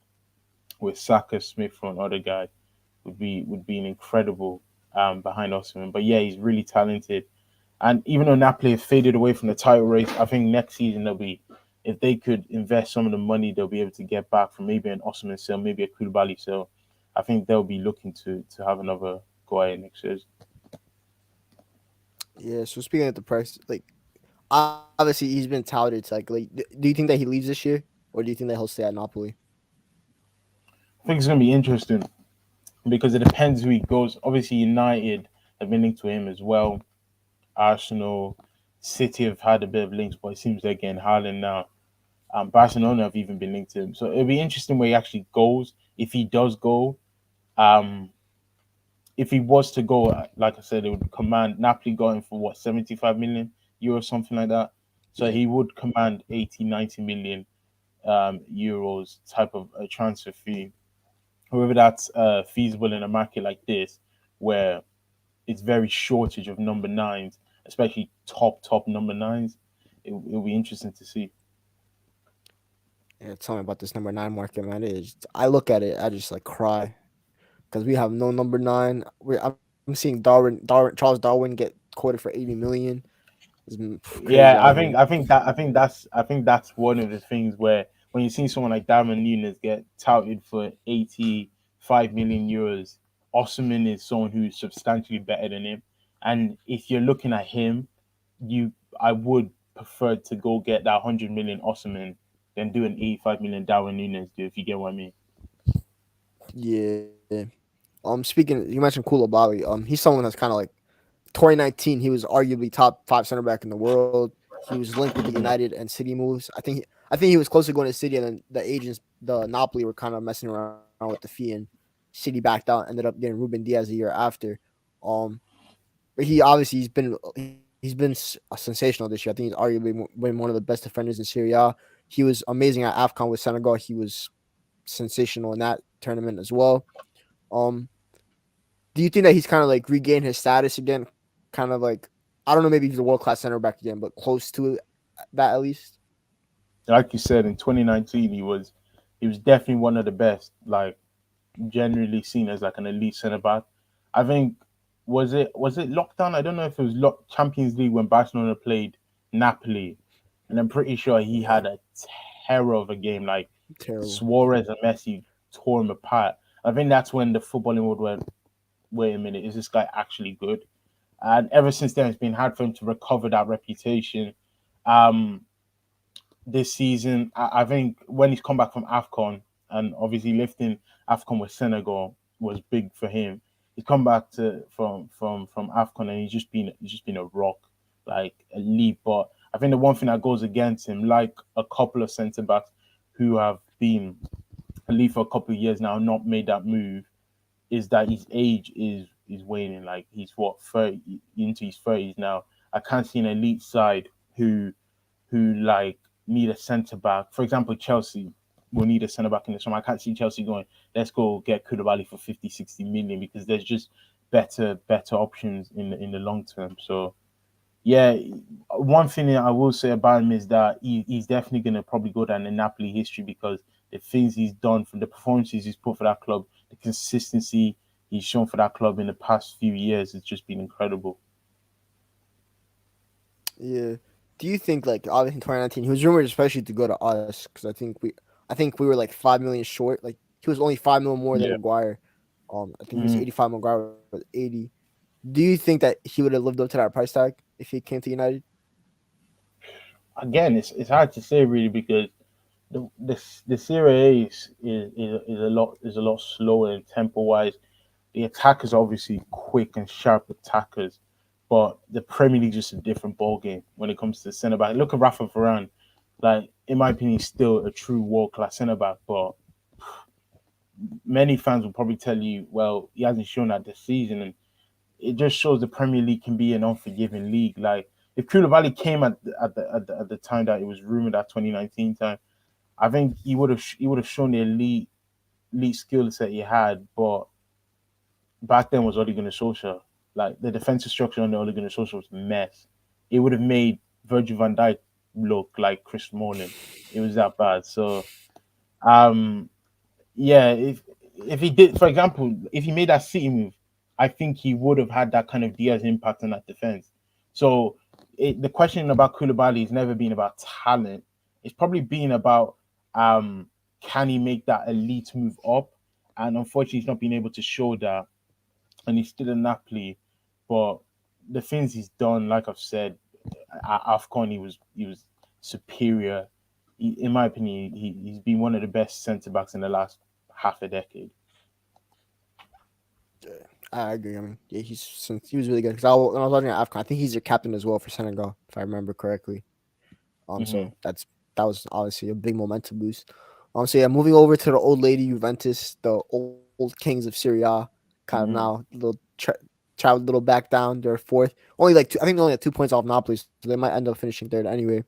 Speaker 2: With Saka, Smith, and other guy would be an incredible behind Osimhen. But yeah, he's really talented. And even though Napoli have faded away from the title race, I think next season they'll be, if they could invest some of the money, they'll be able to get back from maybe an Osimhen sale, maybe a Koulibaly sale. I think they'll be looking to have another go at it next year.
Speaker 1: Yeah. So speaking of the price, like obviously he's been touted to like do you think that he leaves this year, or do you think that he'll stay at Napoli?
Speaker 2: I think it's gonna be interesting because it depends who he goes. Obviously, United have been linked to him as well. Arsenal, City have had a bit of links, but it seems they're getting Haaland now. Barcelona have even been linked to him, so it'll be interesting where he actually goes. If he does go, um, if he was to go, like I said, it would command Napoli going for what 75 million euros, something like that. So
Speaker 1: Yeah,
Speaker 2: he would command 80, 90 million euros type of a transfer fee. However, that's feasible in a market like this, where it's very shortage of number nines, especially top number nines. It'll be interesting to see.
Speaker 1: yeah. Tell me about this number nine market, man. I look at it, I just like cry because we have no number nine. I'm seeing Charles Darwin get quoted for 80 million. It's crazy
Speaker 2: Yeah,
Speaker 1: out here.
Speaker 2: I think that's one of the things where when you see someone like Darwin Nunes get touted for 85 million euros, Osman is someone who's substantially better than him. And if you're looking at him, you I would prefer to go get that 100 million Osman than do an 85 million Darwin Nunes do, if you get what I mean.
Speaker 1: Yeah. Speaking, you mentioned Koulibaly. He's someone that's kind of like 2019. He was arguably top five center back in the world. He was linked with the
Speaker 2: Yeah.
Speaker 1: United and City moves. I think he was close to going to City, and then the agents, the Napoli, were kind of messing around with the fee, and City backed out. Ended up getting Ruben Diaz a year after. Um, but he obviously he's been sensational this year. I think he's arguably been one of the best defenders in Serie A. He was amazing at Afcon with Senegal. He was sensational in that tournament as well. Um, do you think that he's kind of like regained his status again? Kind of like, I don't know, maybe he's a world class center back again, but close to that at least.
Speaker 2: Like you said, in 2019 he was definitely one of the best, like generally seen as like an elite centre back. I think was it lockdown? I don't know if it was Champions League when Barcelona played Napoli, and I'm pretty sure he
Speaker 1: Yeah,
Speaker 2: had a terror of a game. Like
Speaker 1: terrible.
Speaker 2: Suarez and Messi tore him apart. I think that's when the footballing world went, wait a minute, is this guy actually good? And ever since then, it's been hard for him to recover that reputation. Um, this season, I think when he's come back from Afcon, and obviously lifting Afcon with Senegal was big for him. He's come back to from Afcon, and he's just been a rock, like a leap. But I think the one thing that goes against him, like a couple of centre backs who have been a lead for a couple of years now, not made that move, is that his age is waning. Like he's what 30 into his 30s now. I can't see an elite side who like need a centre back. For example, Chelsea will need a centre back in the summer. I can't see Chelsea going, let's go get Koulibaly for 50, 60 million, because there's just better options in the long term. So yeah, one thing that I will say about him is that he's definitely going to probably go down in Napoli history, because the things he's done, from the performances he's put for that club, the consistency he's shown for that club in the past few years has just been incredible.
Speaker 1: Yeah. Do you think like obviously in 2019 he was rumored especially to go to us because I think we were like 5 million short. Like he was only 5 million more than
Speaker 2: Yeah.
Speaker 1: Maguire. I think he was
Speaker 2: Mm.
Speaker 1: 85. Maguire was 80. Do you think that he would have lived up to that price tag if he came to United?
Speaker 2: Again, it's hard to say really, because the Serie A is a lot slower in tempo wise. The attackers are obviously quick and sharp attackers, but the Premier League is just a different ball game when it comes to centre back. Look at Rafa Varane, like in my opinion, he's still a true world class centre back, but many fans will probably tell you, well, he hasn't shown that this season, and it just shows the Premier League can be an unforgiving league. Like if Koulibaly came at the time that it was rumored, at 2019 time, I think he would have shown the elite skill set he had, but back then was Ole Gunnar Solskjaer. Like the defensive structure under Ole Gunnar Solskjaer was a mess. It would have made Virgil van Dijk look like Chris Smalling. It was that bad. So um yeah, if he did, for example, if he made that City move, I think he would have had that kind of Diaz impact on that defense. So the question about Koulibaly has never been about talent. It's probably been about um, can he make that elite move up? And unfortunately, he's not been able to show that, and he's still in Napoli. But the things he's done, like I've said, at Afcon, he was superior. In my opinion, he's been one of the best centre backs in the last half a decade.
Speaker 1: I agree. I mean, yeah, he was really good because when I was watching AFCON, I think he's your captain as well for Senegal, if I remember correctly.
Speaker 2: Hmm.
Speaker 1: So that was obviously a big momentum boost. So yeah, moving over to the old lady Juventus, the old kings of Serie A, kind of now
Speaker 2: Hmm.
Speaker 1: traveled a little back down. They're fourth, only like two, I think they're only at 2 points off Napoli, so they might end up finishing third anyway.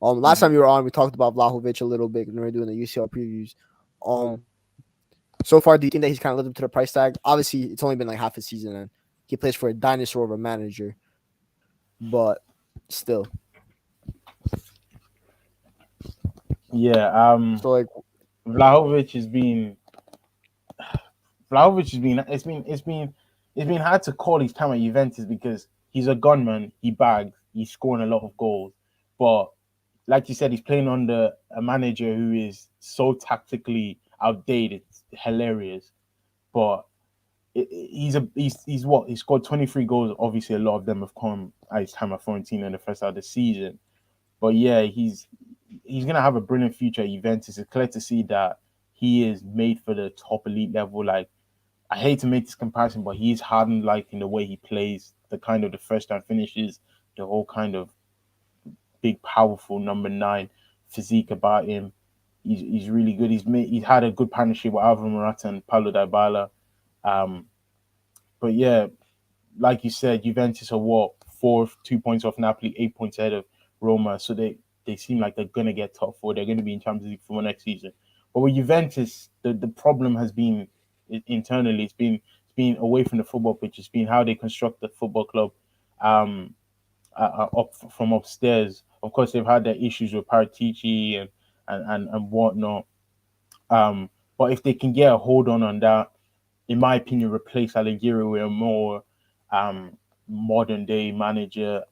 Speaker 1: Last time
Speaker 2: Hmm.
Speaker 1: you were on, we talked about Vlahovic a little bit when we were doing the UCL previews. So far, do you think that he's kind of lived up to the price tag? Obviously, it's only been like half a season, and he plays for a dinosaur of a manager, but still.
Speaker 2: Yeah.
Speaker 1: So like,
Speaker 2: Vlahovic has been Vlahovic has been it's been hard to call his time at Juventus because he's a gunman. He bags. He's scoring a lot of goals, but like you said, he's playing under a manager who is so tactically outdated. It's hilarious, but he's what he scored 23 goals. Obviously, a lot of them have come at his time at Fiorentina in the first half of the season. But yeah, he's gonna have a brilliant future at Juventus. It's clear to see that he is made for the top elite level. Like I hate to make this comparison, but he's hardened like in the way he plays, the kind of the first time finishes, the whole kind of big, powerful number 9 physique about him. He's really good. He's had a good partnership with Alvaro Morata and Paulo Dybala. Um, but yeah, like you said, Juventus are what fourth, 2 points off Napoli, 8 points ahead of Roma. So they seem like they're gonna get top four. They're gonna be in Champions League for next season. But with Juventus, the problem has been internally. It's been away from the football pitch. It's been how they construct the football club, um, up from upstairs. Of course, they've had their issues with Paratici and whatnot. Um, but if they can get a hold on that, in my opinion, replace Allegri with a more um, modern day manager.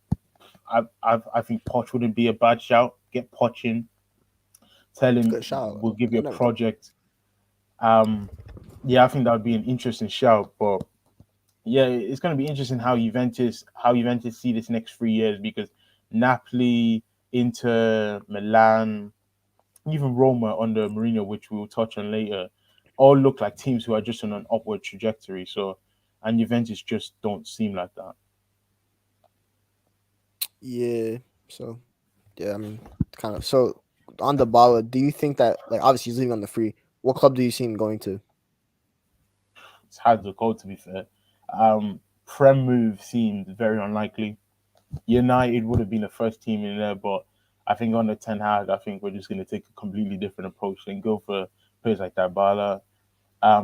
Speaker 2: I think Poch wouldn't be a bad shout. Get Poch in, tell
Speaker 1: it's a
Speaker 2: him
Speaker 1: good shout.
Speaker 2: we'll give
Speaker 1: I
Speaker 2: you a
Speaker 1: never thought.
Speaker 2: project. Um, yeah, I think that would be an interesting shout. But yeah, it's going to be interesting how Juventus see this next 3 years because Napoli, Inter, Milan, even Roma under Mourinho, which we'll touch on later, all look like teams who are just on an upward trajectory. So, and Juventus just don't seem like that.
Speaker 1: Yeah. So yeah, I mean, kind of. So on the Bala, do you think that like obviously he's leaving on the free? What club do you see him going to?
Speaker 2: It's hard to call, to be fair. Prem move seemed very unlikely. United would have been the first team in there, but I think under Ten Hag, I think we're just going to take a completely different approach and go for players like Dybala.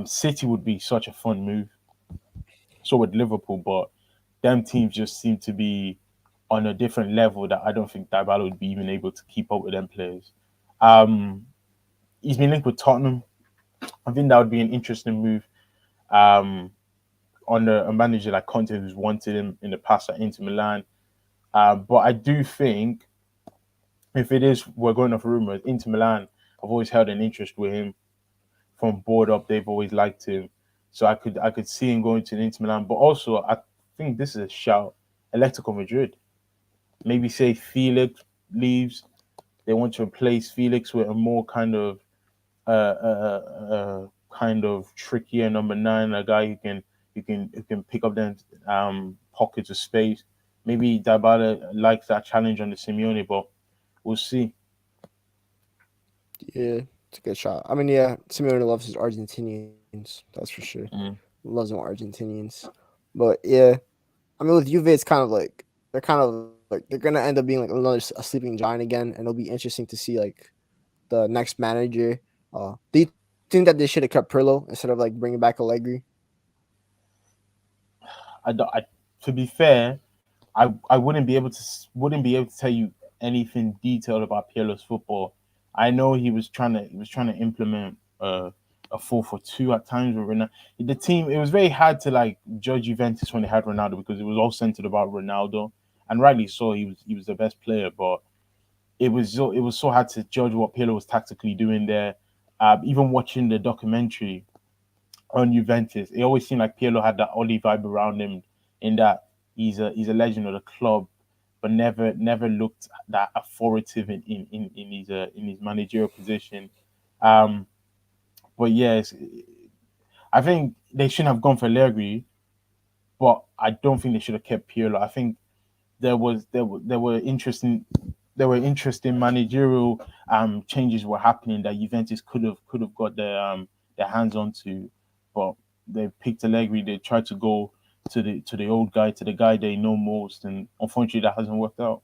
Speaker 2: City would be such a fun move. So would Liverpool, but them teams just seem to be on a different level that I don't think Dybala would be even able to keep up with them players. Um, he's been linked with Tottenham. I think that would be an interesting move. Um, on a manager like Conte, who's wanted him in the past at Inter Milan. But I do think if it is, we're going off rumors. Inter Milan have always held an interest with him from board up. They've always liked him, so I could see him going to Inter Milan. But also, I think this is a shout. Atletico Madrid. Maybe say Felix leaves. They want to replace Felix with a more kind of trickier number 9, a guy who can pick up them pockets of space. Maybe Dybala likes that challenge on the Simeone, but we'll see.
Speaker 1: Yeah, it's a good shot. I mean, yeah, Simeone loves his Argentinians. That's for sure.
Speaker 2: Mm.
Speaker 1: Loves them Argentinians. But yeah, I mean, with Juve, it's kind of like they're gonna end up being like another a sleeping giant again, and it'll be interesting to see like the next manager. Do you think that they should have kept Pirlo instead of like bringing back Allegri?
Speaker 2: I to be fair, I wouldn't be able to tell you anything detailed about Pirlo's football. I know he was trying to implement a 4-4-2 at times with Ronaldo. The team it was very hard to like judge Juventus when they had Ronaldo because it was all centered about Ronaldo, and rightly so. He was the best player, but it was so hard to judge what Pirlo was tactically doing there. Even watching the documentary on Juventus, it always seemed like Pirlo had that Oli vibe around him, in that he's a legend of the club, but never looked that authoritative in his managerial position. Um, But yes, I think they shouldn't have gone for Allegri, but I don't think they should have kept Pirlo. I think there were interesting managerial changes were happening that Juventus could have got their hands onto, but they picked Allegri. They tried to go to the old guy, to the guy they know most, and unfortunately that hasn't worked out.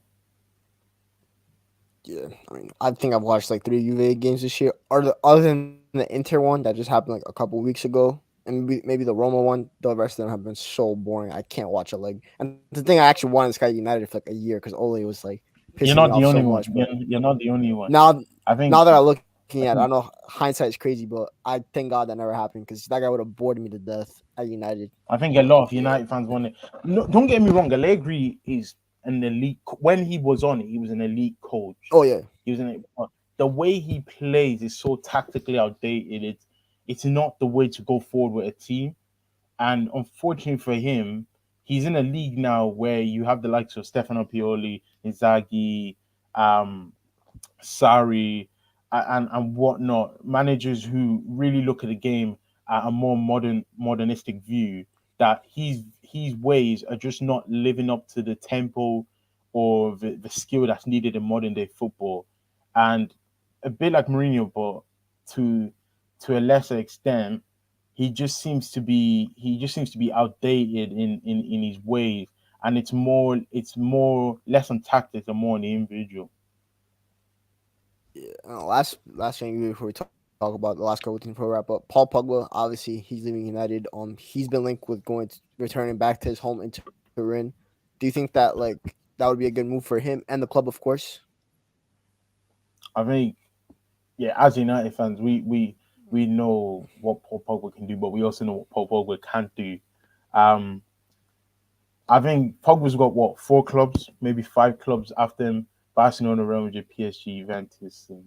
Speaker 1: Yeah, I mean, I think I've watched like 3 Juve games this year. Other than the Inter one that just happened like a couple weeks ago, and maybe the Roma one, the rest of them have been so boring. I can't watch a leg. And the thing, I actually wanted Sky United for like a year because Ole was like
Speaker 2: You're
Speaker 1: pissing me
Speaker 2: not the
Speaker 1: off so
Speaker 2: only one.
Speaker 1: much. But
Speaker 2: You're not the only one.
Speaker 1: now,
Speaker 2: I think
Speaker 1: now that I'm looking at it, I
Speaker 2: I
Speaker 1: know
Speaker 2: think
Speaker 1: hindsight is crazy, but I thank God that never happened because that guy would have bored me to death at United.
Speaker 2: I think a
Speaker 1: But
Speaker 2: lot of
Speaker 1: yeah,
Speaker 2: United fans want it. No, don't get me wrong. Allegri is an elite. When he was on it, he was an elite coach.
Speaker 1: oh yeah,
Speaker 2: He was an. The way he plays is so tactically outdated. It's not the way to go forward with a team. And unfortunately for him, he's in a league now where you have the likes of Stefano Pioli, Inzaghi, um, Sarri, and whatnot, managers who really look at the game at a more modernistic view. That his ways are just not living up to the tempo or the skill that's needed in modern day football, and a bit like Mourinho, but to to a lesser extent, he just seems to be outdated in his ways, and it's more less on tactics and more on the individual.
Speaker 1: yeah. Last thing before we talk about the last couple of things before we wrap up. Paul Pogba, obviously, he's leaving United. He's been linked with returning back to his home in Turin. Do you think that that would be a good move for him and the club, of course?
Speaker 2: I think, yeah, as United fans, we know what Paul Pogba can do, but we also know what Paul Pogba can't do. Um, I think Pogba's got what, four clubs, maybe five clubs after him: Barcelona, Real Madrid, PSG, Juventus, and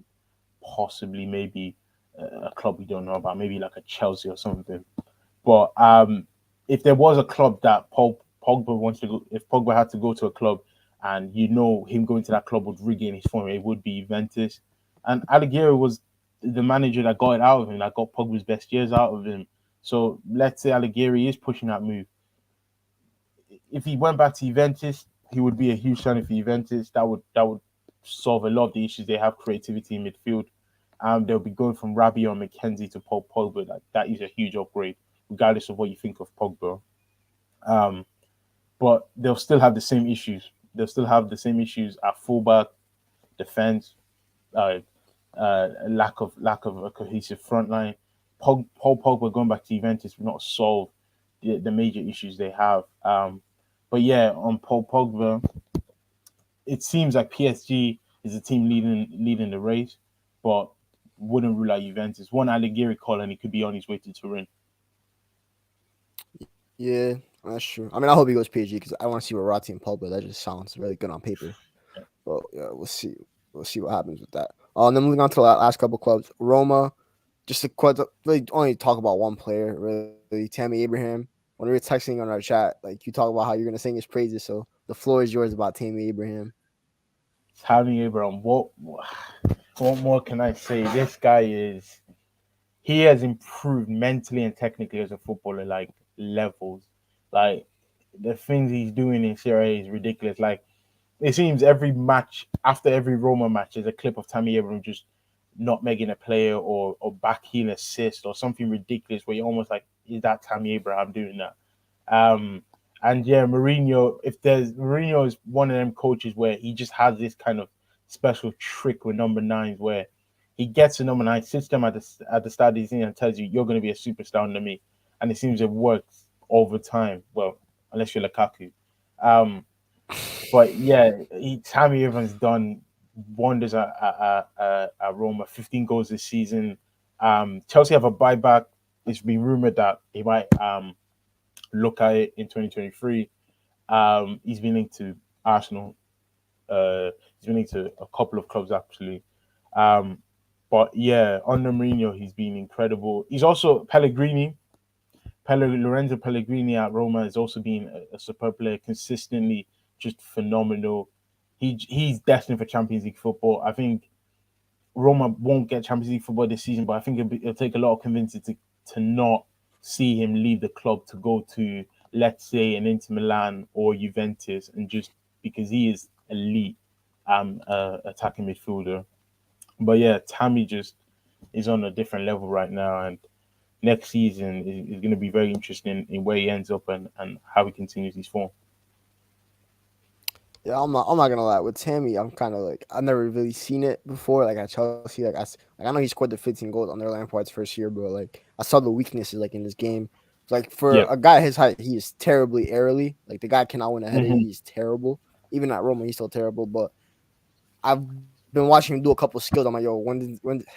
Speaker 2: possibly maybe a club we don't know about, maybe like a Chelsea or something. But if there was a club that Pogba wants to go, if Pogba had to go to a club, and him going to that club would regain his form, it would be Juventus. And Allegri was the manager that got it out of him, that got Pogba's best years out of him. So let's say Allegri is pushing that move. If he went back to Juventus, he would be a huge signing for Juventus. That would solve a lot of the issues they have creativity in midfield. They'll be going from Rabiot and McKenzie to Paul Pogba. Like, that is a huge upgrade, regardless of what you think of Pogba. Um, but they'll still have the same issues. They'll still have the same issues at fullback, defense, uh, lack of a cohesive front line. Paul Pogba going back to Juventus will not solve the major issues they have. But yeah, on Paul Pogba, it seems like PSG is the team leading the race, but wouldn't rule out Juventus. One Allegri call and he could be on his way to Turin.
Speaker 1: Yeah, that's true. I mean, I hope he goes PSG because I want to see Verratti and Pogba. That just sounds really good on paper. But yeah, we'll see. We'll see what happens with that. And then moving on to the last couple clubs, Roma. Just to really only talk about one player, really, Tammy Abraham. When we were texting on our chat, like you talk about how you're gonna sing his praises, so the floor is yours about Tammy Abraham.
Speaker 2: Tammy Abraham, what more can I say? This guy he has improved mentally and technically as a footballer, like levels. Like, the things he's doing in Serie is ridiculous. Like, it seems every match, after every Roma match, there's a clip of Tammy Abraham just not making a player, or backheel assist or something ridiculous where you're almost like, is that Tammy Abraham doing that? Um, and yeah, Mourinho is one of them coaches where he just has this kind of special trick with number nines where he gets a number nine, sits them at the start of the season and tells you you're going to be a superstar under me, and it seems it works over time. Well, unless you're Lukaku. Um, but yeah, Tammy Evans done wonders at Roma. 15 goals this season. Chelsea have a buyback. It's been rumored that he might look at it in 2023. He's been linked to Arsenal. He's been linked to a couple of clubs actually. Um, but yeah, under Mourinho, he's been incredible. He's also Pellegrini. Lorenzo Pellegrini at Roma has also been a superb player, consistently just phenomenal. He's destined for Champions League football. I think Roma won't get Champions League football this season, but I think it'll take a lot of convincing to not see him leave the club to go to, let's say, an Inter Milan or Juventus, and just because he is elite attacking midfielder. But yeah, Tammy just is on a different level right now, and next season is going to be very interesting in where he ends up and how he continues his form.
Speaker 1: Yeah, I'm not gonna lie. With Tammy, I'm kind of like I've never really seen it before. Like at Chelsea, like I know he scored the 15 goals under Lampard's first year, but like I saw the weaknesses like in his game. Like for
Speaker 2: Yeah.
Speaker 1: a guy his height, he is terribly airily. Like the guy cannot win a header.
Speaker 2: Hmm.
Speaker 1: He's terrible. Even at Roma, he's still terrible. But I've been watching him do a couple of skills. I'm like, yo,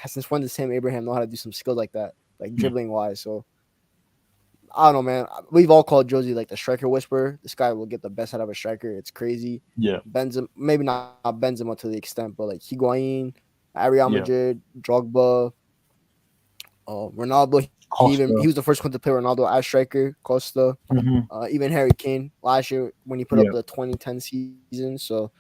Speaker 1: since when does Sam Abraham know how to do some skills like that, like
Speaker 2: Yeah.
Speaker 1: dribbling wise? So I don't know, man. We've all called Josie like the striker whisperer. This guy will get the best out of a striker. It's crazy.
Speaker 2: Yeah.
Speaker 1: Benzema, maybe not Benzema to the extent, but like Higuain, at Real
Speaker 2: Yeah.
Speaker 1: Madrid, Drogba, Ronaldo. He
Speaker 2: Costa.
Speaker 1: was the first one to play Ronaldo as striker. Costa,
Speaker 2: Hmm.
Speaker 1: even Harry Kane last year when he put up
Speaker 2: Yeah.
Speaker 1: the 2010 season. So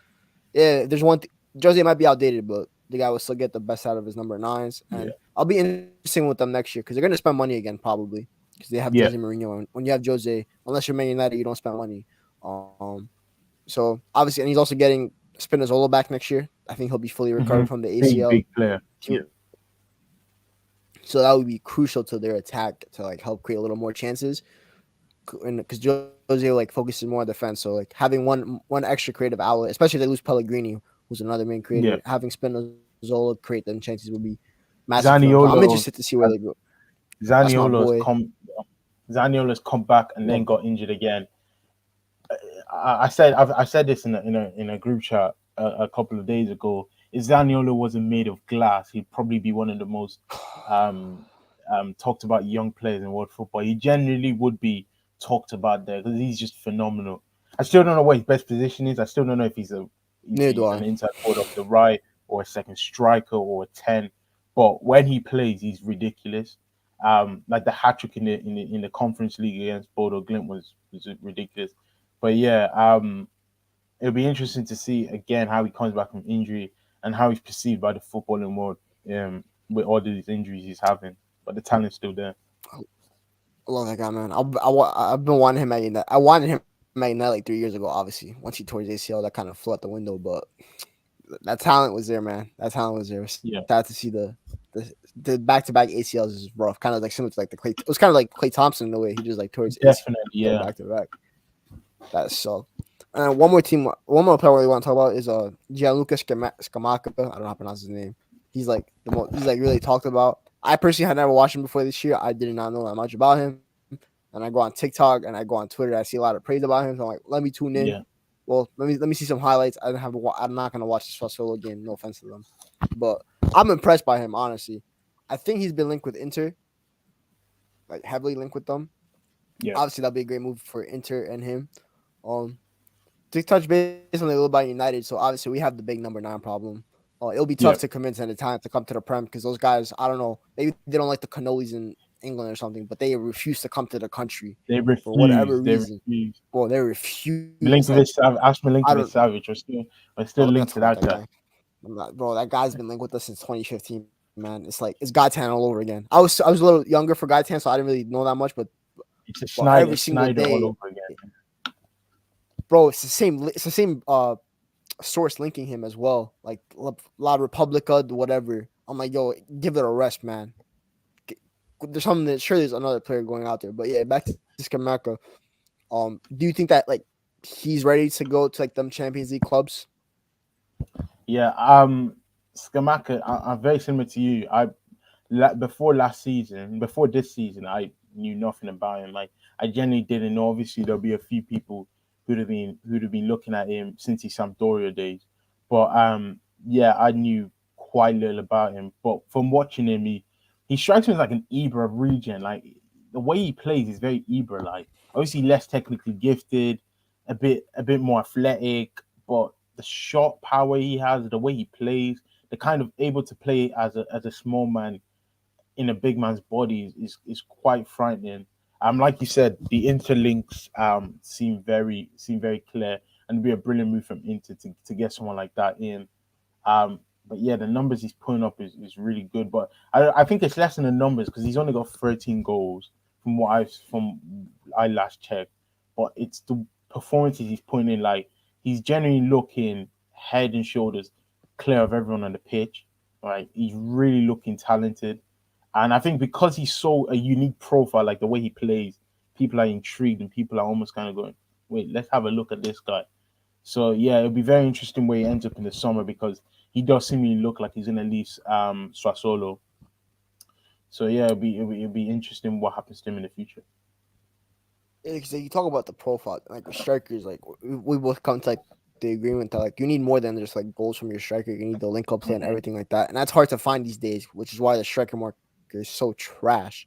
Speaker 1: yeah, there's one. Josie might be outdated, but the guy will still get the best out of his number nines.
Speaker 2: Yeah.
Speaker 1: And I'll be interesting with them next year because they're going to spend money again probably because they have
Speaker 2: Yeah.
Speaker 1: Jose Mourinho. And when you have Jose, unless you're Man United, you don't spend money. So obviously, and he's also getting Spinazzola back next year. I think he'll be fully
Speaker 2: Hmm.
Speaker 1: recovered from the
Speaker 2: Big,
Speaker 1: ACL.
Speaker 2: big player. Yeah.
Speaker 1: So that would be crucial to their attack to like help create a little more chances. And because Jose like focuses more on defense, so like having one extra creative outlet, especially if they lose Pellegrini, who's another main
Speaker 2: Yeah.
Speaker 1: creator, having Spinazzola create them chances would be massive for them. So I'm
Speaker 2: Zaniolo.
Speaker 1: interested to see where they go. That's my
Speaker 2: Zaniolo's
Speaker 1: boy.
Speaker 2: come. Zaniolo's come back and then
Speaker 1: Love
Speaker 2: got injured again. I said this in a group chat a couple of days ago. If Zaniolo wasn't made of glass, he'd probably be one of the most um, talked about young players in world football. He generally would be talked about there because he's just phenomenal. I still don't know what his best position is. I still don't know if
Speaker 1: Neither do
Speaker 2: he's
Speaker 1: I.
Speaker 2: an inside forward off the right or a second striker or a 10. But when he plays, he's ridiculous. Like the hat trick in the Conference League against Bodo Glimt was ridiculous. But yeah, it'll be interesting to see again how he comes back from injury and how he's perceived by the footballing world with all these injuries he's having. But the talent's still there.
Speaker 1: I love that guy, man. I've been wanting him at United. I wanted him at United like 3 years ago. Obviously, once he tore his ACL, that kind of flew out the window. But that talent was there, man. That talent was there. It was
Speaker 2: Yeah,
Speaker 1: sad to see the back-to-back ACLs is rough. Kind of like similar to like the Clay. It was kind of like Clay Thompson in a way. He just like tore his
Speaker 2: definitely.
Speaker 1: ACL
Speaker 2: Yeah,
Speaker 1: back-to-back. That sucked. And one more player we want to talk about is Gianluca Scamacca. I don't know how to pronounce his name. He's like he's like really talked about. I personally had never watched him before this year. I did not know that much about him. And I go on TikTok and I go on Twitter. I see a lot of praise about him. So I'm like, let me tune in.
Speaker 2: yeah,
Speaker 1: Well, let me see some highlights. I'm not gonna watch the Sassuolo game. No offense to them, but I'm impressed by him. Honestly, I think he's been linked with Inter, like heavily linked with them.
Speaker 2: yeah,
Speaker 1: Obviously, that'd be a great move for Inter and him. Um, to touch base on a little about United. So obviously, we have the big number 9 problem. It'll be
Speaker 2: yeah.
Speaker 1: tough to convince any talent to come to the Prem because those guys, I don't know, maybe they don't like the cannolis in England or something, but they refuse to come to the country
Speaker 2: They
Speaker 1: for whatever
Speaker 2: refuse. They
Speaker 1: reason.
Speaker 2: refuse.
Speaker 1: Well, they refuse.
Speaker 2: Milinkovic,
Speaker 1: Like
Speaker 2: Ask
Speaker 1: I
Speaker 2: Milinkovic
Speaker 1: don't.
Speaker 2: Savic. We're still
Speaker 1: I'm not
Speaker 2: linked to
Speaker 1: talking about
Speaker 2: that
Speaker 1: that
Speaker 2: guy.
Speaker 1: guy. Bro. That guy's been linked with us since 2015. Man, it's like it's Gaitan all over again. I was a little younger for Gaitan, so I didn't really know that much. But
Speaker 2: It's a
Speaker 1: bro,
Speaker 2: Schneider,
Speaker 1: every single
Speaker 2: Schneider all
Speaker 1: day,
Speaker 2: over again.
Speaker 1: bro, it's the same. It's the same source linking him as well. Like La Repubblica, whatever. I'm like, yo, give it a rest, man. There's something that sure there's another player going out there, but yeah, back to Skamaka. Do you think that like he's ready to go to like them Champions League clubs?
Speaker 2: Yeah, Skamaka, I'm very similar to you. Before this season, I knew nothing about him. Like I genuinely didn't know. Obviously, there'll be a few people who'd have been looking at him since his Sampdoria days, but yeah, I knew quite little about him. But from watching him, he strikes me as like an Ibra region. Like the way he plays is very Ibra like. Obviously, less technically gifted, a bit more athletic, but the shot power he has, the way he plays, the kind of able to play as a small man in a big man's body is quite frightening. Like you said, the interlinks seem very clear, and it'd be a brilliant move from Inter to get someone like that in. But yeah, the numbers he's putting up is really good. But I think it's less than the numbers because he's only got 13 goals from I last checked. But it's the performances he's putting in. Like he's genuinely looking head and shoulders clear of everyone on the pitch. Like he's really looking talented. And I think because he's so a unique profile, like the way he plays, people are intrigued and people are almost kind of going, wait, let's have a look at this guy. So yeah, it'll be very interesting where he ends up in the summer because he does seemingly look like he's gonna leave Sassuolo. So yeah, it'll be interesting what happens to him in the future.
Speaker 1: Because you talk about the profile, like strikers, like we both come to like the agreement that like you need more than just like goals from your striker. You need the link up play and
Speaker 2: Mm-hmm.
Speaker 1: everything like that, and that's hard to find these days, which is why the striker market is so trash.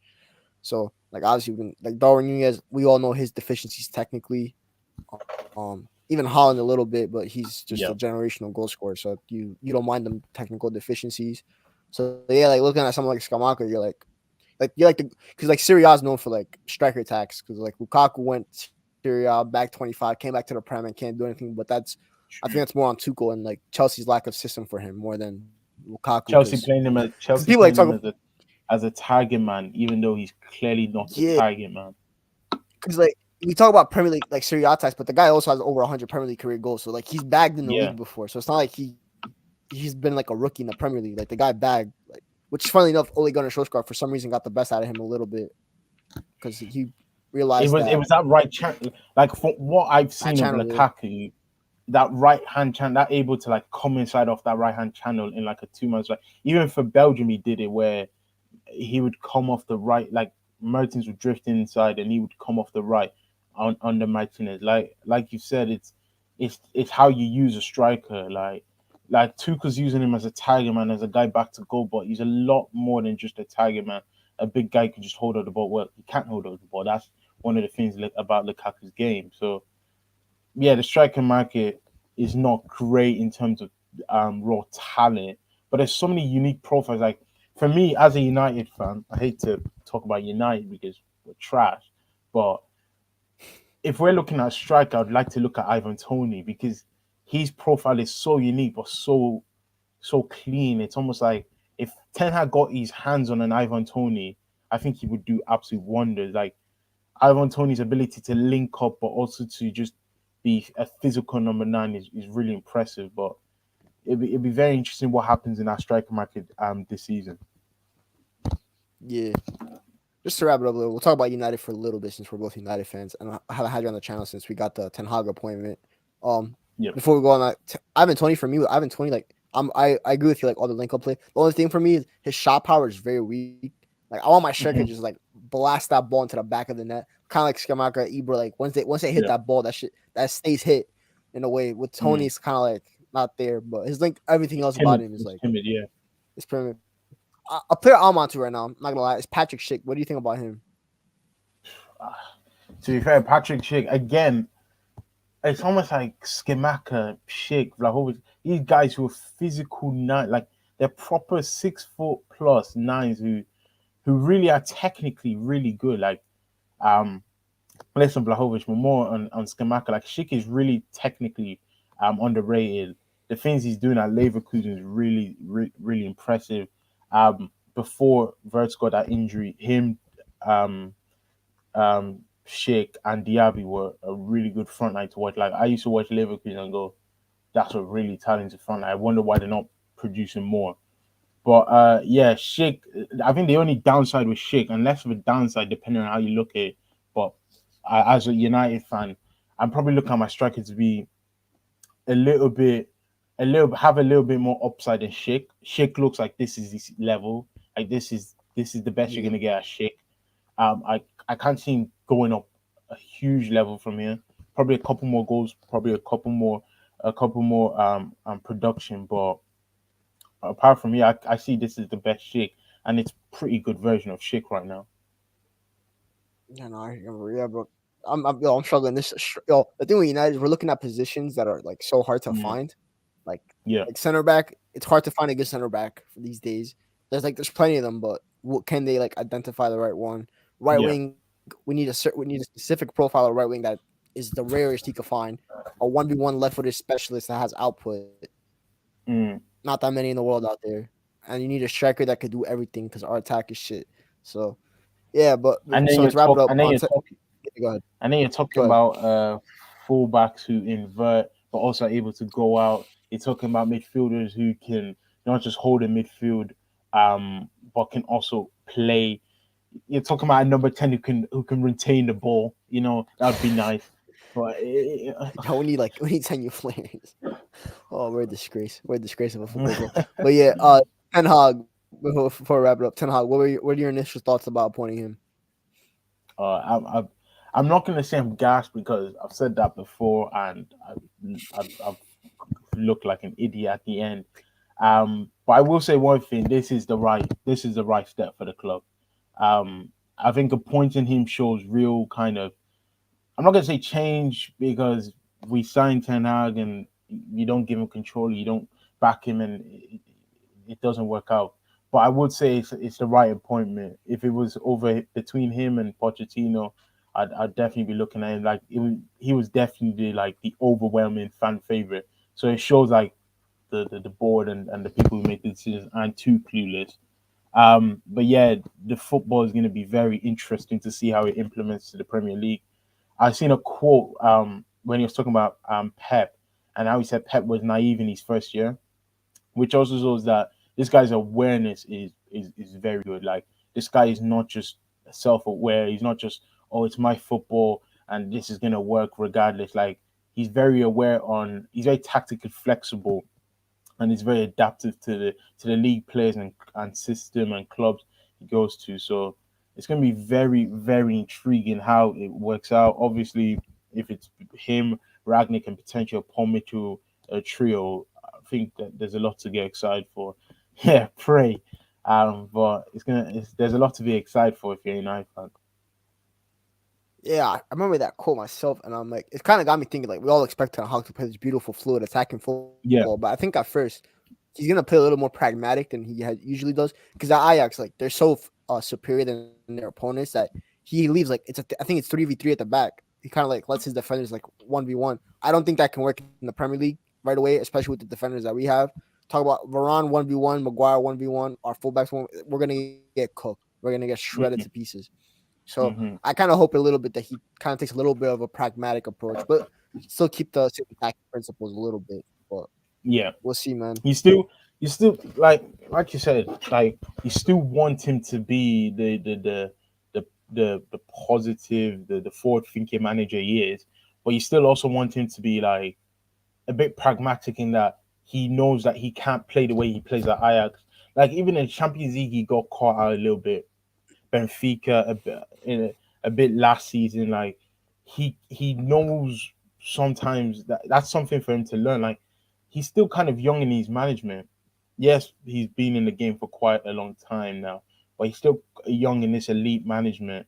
Speaker 1: So like obviously, like Darwin Nunez, we all know his deficiencies technically. Even Holland a little bit, but he's just a
Speaker 2: Yeah,
Speaker 1: generational goal scorer. So you don't mind them technical deficiencies. So yeah, like looking at someone like Skamaka, you're like the because like Serie A is known for like striker attacks because like Lukaku went Serie A back 25, came back to the Prem and can't do anything. But I think
Speaker 2: true.
Speaker 1: that's more on Tuchel and like Chelsea's lack of system for him more than Lukaku because
Speaker 2: Chelsea
Speaker 1: people like
Speaker 2: playing him
Speaker 1: talk
Speaker 2: as a target man, even though he's clearly not a
Speaker 1: yeah
Speaker 2: target man.
Speaker 1: because like we talk about Premier League like Serie A attacks, but the guy also has over 100 Premier League career goals. So like he's bagged in the
Speaker 2: Yeah,
Speaker 1: league before. So it's not like he's been like a rookie in the Premier League. Like the guy bagged like. Which, funnily enough, Ole Gunnar Solskjaer for some reason got the best out of him a little bit because he
Speaker 2: it
Speaker 1: realized
Speaker 2: was it
Speaker 1: that
Speaker 2: was that right channel. Like from what I've
Speaker 1: that
Speaker 2: seen of
Speaker 1: channel, yeah.
Speaker 2: Lukaku, that right hand channel, that able to like come inside off that right hand channel in like a 2 months. Like even for Belgium, he did it where he would come off the right, like Mertens would drift inside and he would come off the right on under Martinez. Like you said, it's how you use a striker. Like Tuchel's using him as a target man, as a guy back to goal, but he's a lot more than just a target man. A big guy can just hold on the ball. Well, he can't hold on the ball. That's one of the things about Lukaku's game. So yeah, the striker market is not great in terms of raw talent, but there's so many unique profiles. Like for me, as a United fan, I hate to talk about United because we're trash, but if we're looking at striker, I'd like to look at Ivan Tony because his profile is so unique but so clean. It's almost like if Ten Hag got his hands on an Ivan Tony, I think he would do absolute wonders. Like Ivan Tony's ability to link up, but also to just be a physical number nine is really impressive. But it'd be very interesting what happens in our striker market this season.
Speaker 1: Yeah. Just to wrap it up a little, we'll talk about United for a little bit since we're both United fans, and I haven't had you on the channel since we got the Ten Hag appointment. Um,
Speaker 2: Yep.
Speaker 1: Before we go on that, Ivan Tony for me, Ivan Tony like I agree with you like all the link up play. The only thing for me is his shot power is very weak. Like I want my striker to
Speaker 2: Mhm.
Speaker 1: just like blast that ball into the back of the net, kind of like Skamaka, Ibra. Like once they hit
Speaker 2: Yeah.
Speaker 1: that ball, that stays hit in a way. With Tony,
Speaker 2: Mm.
Speaker 1: it's kind of like not there, but his link, everything
Speaker 2: It's
Speaker 1: else about
Speaker 2: timid.
Speaker 1: him is
Speaker 2: It's
Speaker 1: like
Speaker 2: timid. Yeah.
Speaker 1: it's pretty. A player I'm onto right now, I'm not gonna lie, is Patrick Schick. What do you think about him?
Speaker 2: To be fair, Patrick Schick again. It's almost like Skimaka, Schick, Vlahovic. These guys who are physical nine, like they're proper 6 foot plus nines who really are technically really good. Like less on Blahovic, but more on Skamaka. Like Schick is really technically underrated. The things he's doing at Leverkusen is really impressive. Before Verts got that injury, him, um, Schick, and Diaby were a really good front line to watch. Like I used to watch Leverkusen and go, "That's a really talented front line." I wonder why they're not producing more. But yeah, Schick. I think the only downside with Schick, and less of a downside depending on how you look at it. But as a United fan, I'm probably looking at my striker to be a little bit, have a little bit more upside than Schick. Schick looks like this is this level, like this is the best you're
Speaker 1: Yeah,
Speaker 2: gonna get at Schick. I can't see him going up a huge level from here. Probably a couple more goals, probably a couple more production, but apart from me, I see this as the best Schick, and it's pretty good version of Schick right now.
Speaker 1: yeah, no, I remember, yeah, bro. I'm struggling. The thing with United is we're looking at positions that are like so hard to
Speaker 2: Mm,
Speaker 1: find, like
Speaker 2: yeah,
Speaker 1: like center back. It's hard to find a good center back for these days. There's plenty of them, but can they like identify the right one? Right
Speaker 2: yeah.
Speaker 1: wing, we need a specific profile of right wing that is the rarest he could find. A 1v1 left footed specialist that has output.
Speaker 2: Mm.
Speaker 1: not that many in the world out there, and you need a striker that could do everything because our attack is shit. So yeah, but
Speaker 2: And then
Speaker 1: so
Speaker 2: you're
Speaker 1: to wrap it
Speaker 2: talk,
Speaker 1: up
Speaker 2: and then
Speaker 1: on
Speaker 2: you're talking,
Speaker 1: go ahead,
Speaker 2: and then you're talking
Speaker 1: go ahead.
Speaker 2: about fullbacks who invert but also able to go out. You're talking about midfielders who can not just hold in midfield, but can also play. You're talking about a number 10 who can retain the ball. That'd be nice. But
Speaker 1: No, we need 10 new players. Oh, we're a disgrace. We're a disgrace of a football club. But yeah, Ten Hag. Before we wrap it up, Ten Hag. What are your initial thoughts about appointing him?
Speaker 2: I'm not gonna say I'm gassed because I've said that before, and I've looked like an idiot at the end. But I will say one thing: this is the right step for the club. I think appointing him shows real kind of, I'm not gonna say change because we signed Ten Hag and you don't give him control, you don't back him, and it doesn't work out. But I would say it's the right appointment. If it was over between him and Pochettino, I'd definitely be looking at him like he was definitely like the overwhelming fan favorite. So it shows like the board and the people who make the decisions aren't too clueless. But yeah, the football is going to be very interesting to see how it implements to the Premier League. I seen a quote when he was talking about Pep and how he said Pep was naive in his first year, which also shows that this guy's awareness is very good. Like this guy is not just self-aware. He's not just, oh, it's my football and this is gonna work regardless. Like he's very tactically flexible and he's very adaptive to the league players and system and clubs he goes to. So it's going to be very very intriguing how it works out. Obviously, if it's him, Ragnick, and potential Paul Mitchell trio, I think that there's a lot to get excited for. Yeah, pray. But there's a lot to be excited for if you're a United fan.
Speaker 1: Yeah, I remember that quote myself, and I'm like, it kind of got me thinking. Like, we all expect Ten Hag to play this beautiful, fluid, attacking football,
Speaker 2: Yeah.
Speaker 1: but I think at first he's gonna play a little more pragmatic than usually does. Because at Ajax, like, they're so superior than their opponents that he leaves like I think it's 3v3 at the back. He kind of like lets his defenders like 1v1. I don't think that can work in the Premier League right away, especially with the defenders that we have. Talk about Varane 1v1, Maguire 1v1, our fullbacks we're gonna get cooked. We're gonna get shredded to
Speaker 2: Hmm.
Speaker 1: pieces. So
Speaker 2: Hmm.
Speaker 1: I kind of hope a little bit that he kind of takes a little bit of a pragmatic approach, but still keep the same tactical principles a little bit. But
Speaker 2: Yeah.
Speaker 1: we'll see, man.
Speaker 2: You still like you said, like you still want him to be the positive, the forward thinking manager he is, but you still also want him to be like a bit pragmatic in that he knows that he can't play the way he plays at Ajax. Like even in Champions League, he got caught out a little bit. Benfica a bit last season. Like he knows sometimes that's something for him to learn. Like he's still kind of young in his management. Yes, he's been in the game for quite a long time now, but he's still young in this elite management.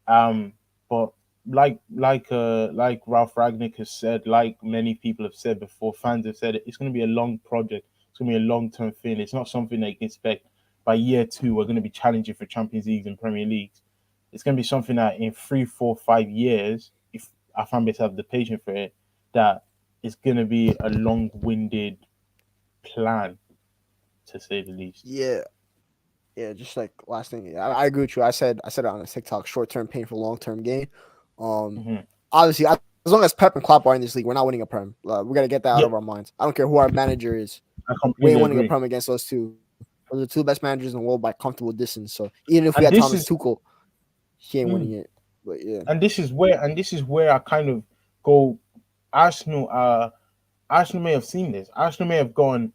Speaker 2: Um, but like Ralph Ragnick has said, like many people have said before, fans have said it's going to be a long project. It's going to be a long term thing. It's not something that you can expect by year two. We're going to be challenging for Champions Leagues and Premier Leagues. It's going to be something that in 3, 4, 5 years, if our fan base have the patience for it, that it's going to be a long winded plan to say the least.
Speaker 1: Yeah, yeah. Just like last thing, I agree with you. I said it on a TikTok: short term pain for long term gain. Um,
Speaker 2: Hmm.
Speaker 1: Obviously, as long as Pep and Klopp are in this league, we're not winning a prem. We got to get that out of
Speaker 2: Yeah,
Speaker 1: our minds. I don't care who our manager is.
Speaker 2: I
Speaker 1: We ain't
Speaker 2: completely
Speaker 1: winning a
Speaker 2: agree.
Speaker 1: prem against those two. Those are the two best managers in the world by comfortable distance. So even if we
Speaker 2: And
Speaker 1: had
Speaker 2: this
Speaker 1: Thomas
Speaker 2: is
Speaker 1: Tuchel, he ain't
Speaker 2: mm,
Speaker 1: winning it. But yeah,
Speaker 2: and this is where I kind of go. Arsenal Arsenal may have seen this. Arsenal may have gone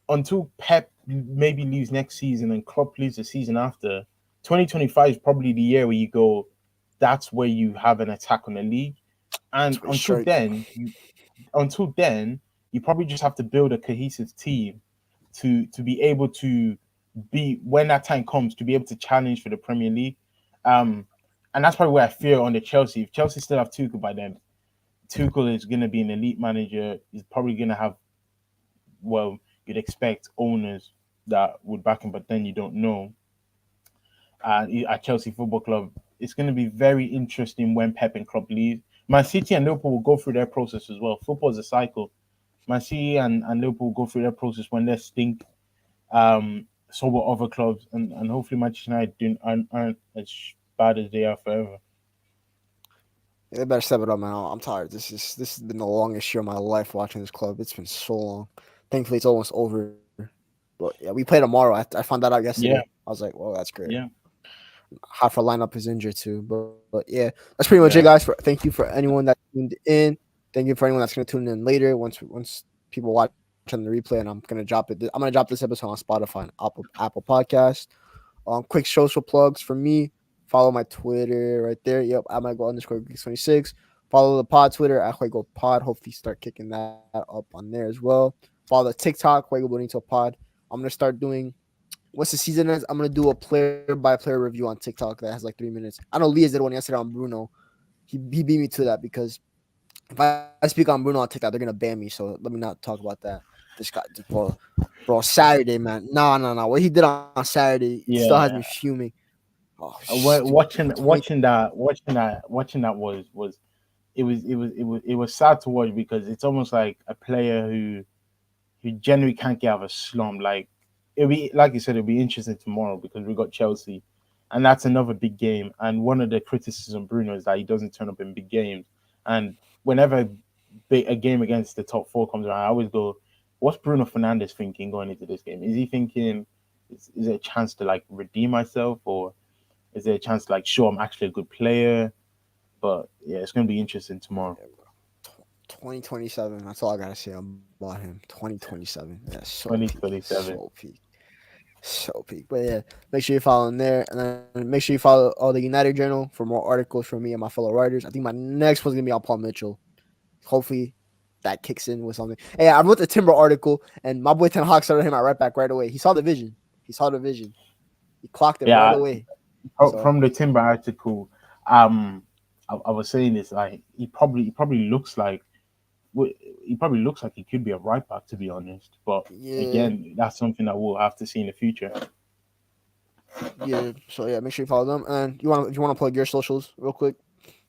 Speaker 2: until Pep maybe leaves next season and Klopp leaves the season after. 2025 is probably the year where you go. That's where you have an attack on the league, and
Speaker 1: that's what strike.
Speaker 2: until then, you probably just have to build a cohesive team to be able to be when that time comes to be able to challenge for the Premier League. Um, and that's probably where I fear on the Chelsea. If Chelsea still have Tuchel by then, Tuchel is going to be an elite manager. He's probably going to have, well, you'd expect owners that would back him, but then you don't know. At Chelsea Football Club, it's going to be very interesting when Pep and Klopp leave. Man City and Liverpool will go through their process as well. Football is a cycle. Man City and Liverpool go through their process when they stink. So will other clubs, and hopefully Manchester United aren't as bad as they are forever.
Speaker 1: Yeah, they better step it up, man. I'm tired. This has been the longest year of my life watching this club. It's been so long. Thankfully, it's almost over. But yeah, we play tomorrow. I found that out yesterday.
Speaker 2: Yeah,
Speaker 1: I was like, "Well, that's great."
Speaker 2: yeah,
Speaker 1: Half our lineup is injured too. But yeah, that's pretty much it,
Speaker 2: yeah.
Speaker 1: guys. Thank you for anyone that tuned in. Thank you for anyone that's gonna tune in later. Once people watch on the replay, and I'm gonna drop it. I'm gonna drop this episode on Spotify and Apple Podcast. Quick social plugs for me. Follow my Twitter right there. Yep, I might go underscore Geeks26. Follow the pod Twitter at Juego Pod. Hopefully, start kicking that up on there as well. Follow the TikTok Juego Bonito Pod. I'm gonna start doing once the season ends. I'm gonna do a player by player review on TikTok that has like 3 minutes. I know Lias did one yesterday on Bruno. He beat me to that because if I speak on Bruno on TikTok, they're gonna ban me. So let me not talk about that. This guy, bro, Saturday, man. No. What he did on Saturday, it still has me
Speaker 2: Yeah,
Speaker 1: fuming. Oh, stupid.
Speaker 2: watching
Speaker 1: 20.
Speaker 2: that was sad to watch because it's almost like a player who genuinely can't get out of a slump. Like it'll be like you said, it'll be interesting tomorrow because we got Chelsea, and that's another big game. And one of the criticism Bruno is that he doesn't turn up in big games. And whenever a game against the top four comes around, I always go, "What's Bruno Fernandes thinking going into this game? Is he thinking, is there a chance to like redeem myself, or is there a chance to like show I'm actually a good player?" But yeah, it's gonna be interesting tomorrow.
Speaker 1: 2027. That's all I gotta say about him. 2027. Yeah, so peak. So
Speaker 2: 2027.
Speaker 1: peak. So peak. But yeah, make sure you follow him there, and then make sure you follow all the United Journal for more articles from me and my fellow writers. I think my next one's gonna be on Paul Mitchell. Hopefully, that kicks in with something. Hey, I wrote the Timber article, and my boy Ten Hawk started him at right back right away. He saw the vision. He saw the vision. He clocked it right
Speaker 2: Yeah,
Speaker 1: away. So
Speaker 2: from the Timber article, um, I was saying this like he probably looks like he probably looks like he could be a right back to be honest. But
Speaker 1: yeah,
Speaker 2: again, that's something that we'll have to see in the future.
Speaker 1: yeah. So yeah, make sure you follow them. And if you want to plug your socials real quick.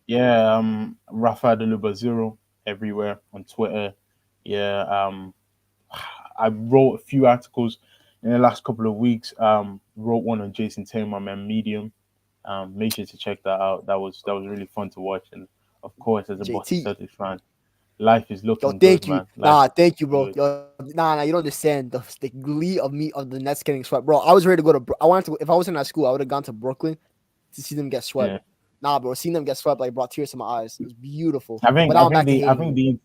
Speaker 2: Yeah, Raphael Zero everywhere on Twitter. Yeah, I wrote a few articles in the last couple of weeks. Wrote one on Jason Tatum on Medium. Make sure to check that out. That was really fun to watch. And of course, as a Boston
Speaker 1: JT.
Speaker 2: Celtics fan, life is
Speaker 1: Yo,
Speaker 2: looking good,
Speaker 1: thank you.
Speaker 2: man. Life
Speaker 1: Nah,
Speaker 2: is
Speaker 1: thank you,
Speaker 2: looking
Speaker 1: bro.
Speaker 2: good.
Speaker 1: Yo, nah, you don't understand the glee of me of the Nets getting swept, bro. I was ready to go to. I wanted to. If I was in that school, I would have gone to Brooklyn to see them get swept.
Speaker 2: Yeah.
Speaker 1: Nah, bro, seeing them get swept like brought tears to my eyes. It was beautiful.
Speaker 2: I
Speaker 1: But
Speaker 2: think I
Speaker 1: now I'm
Speaker 2: think
Speaker 1: back to
Speaker 2: the I
Speaker 1: hating
Speaker 2: think
Speaker 1: you.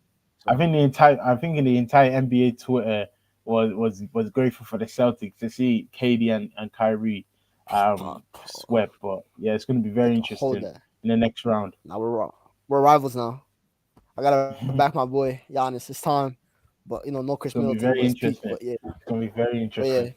Speaker 2: the I
Speaker 1: So
Speaker 2: think the entire I think in the entire NBA Twitter was grateful for the Celtics to see KD and Kyrie swept. But yeah, it's going to be very
Speaker 1: hold
Speaker 2: interesting
Speaker 1: that.
Speaker 2: in the next round.
Speaker 1: Now we're rivals now. I gotta back my boy Giannis. It's time. But no Chris
Speaker 2: It's going to be
Speaker 1: Middleton, but
Speaker 2: very
Speaker 1: it's peak.
Speaker 2: interesting. It's going to be very
Speaker 1: But yeah.
Speaker 2: interesting.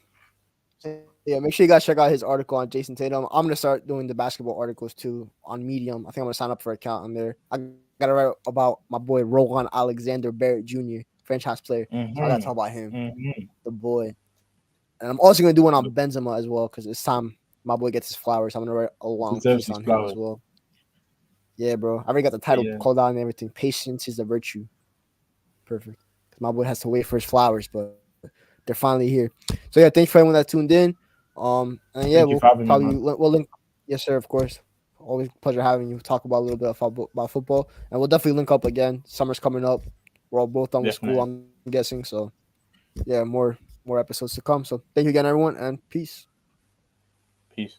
Speaker 1: So yeah, make sure you guys check out his article on Jason Tatum. I'm gonna start doing the basketball articles too on Medium. I think I'm gonna sign up for an account on there. I gotta write about my boy Rowan Alexander Barrett Jr., franchise player. So I gotta talk
Speaker 2: Hmm.
Speaker 1: about him,
Speaker 2: Hmm.
Speaker 1: the boy. And I'm also gonna do one on Benzema as well because it's time my boy gets his flowers. I'm gonna write a long
Speaker 2: Deserves
Speaker 1: piece
Speaker 2: his
Speaker 1: on him as
Speaker 2: flowers.
Speaker 1: well. Yeah, bro. I already got the title
Speaker 2: Yeah,
Speaker 1: called out and everything. Patience is a virtue. Perfect. Because my boy has to wait for his flowers, but they're finally here. So yeah, thanks for everyone that tuned in. And yeah,
Speaker 2: thank
Speaker 1: we'll
Speaker 2: you for having me,
Speaker 1: probably
Speaker 2: man.
Speaker 1: we'll link. Yes, sir. Of course. Always a pleasure having you. Talk about a little bit about football, and we'll definitely link up again. Summer's coming up. We're all both done with school.
Speaker 2: Definitely.
Speaker 1: I'm guessing. So yeah, more episodes to come. So thank you again, everyone, and peace.
Speaker 2: Peace.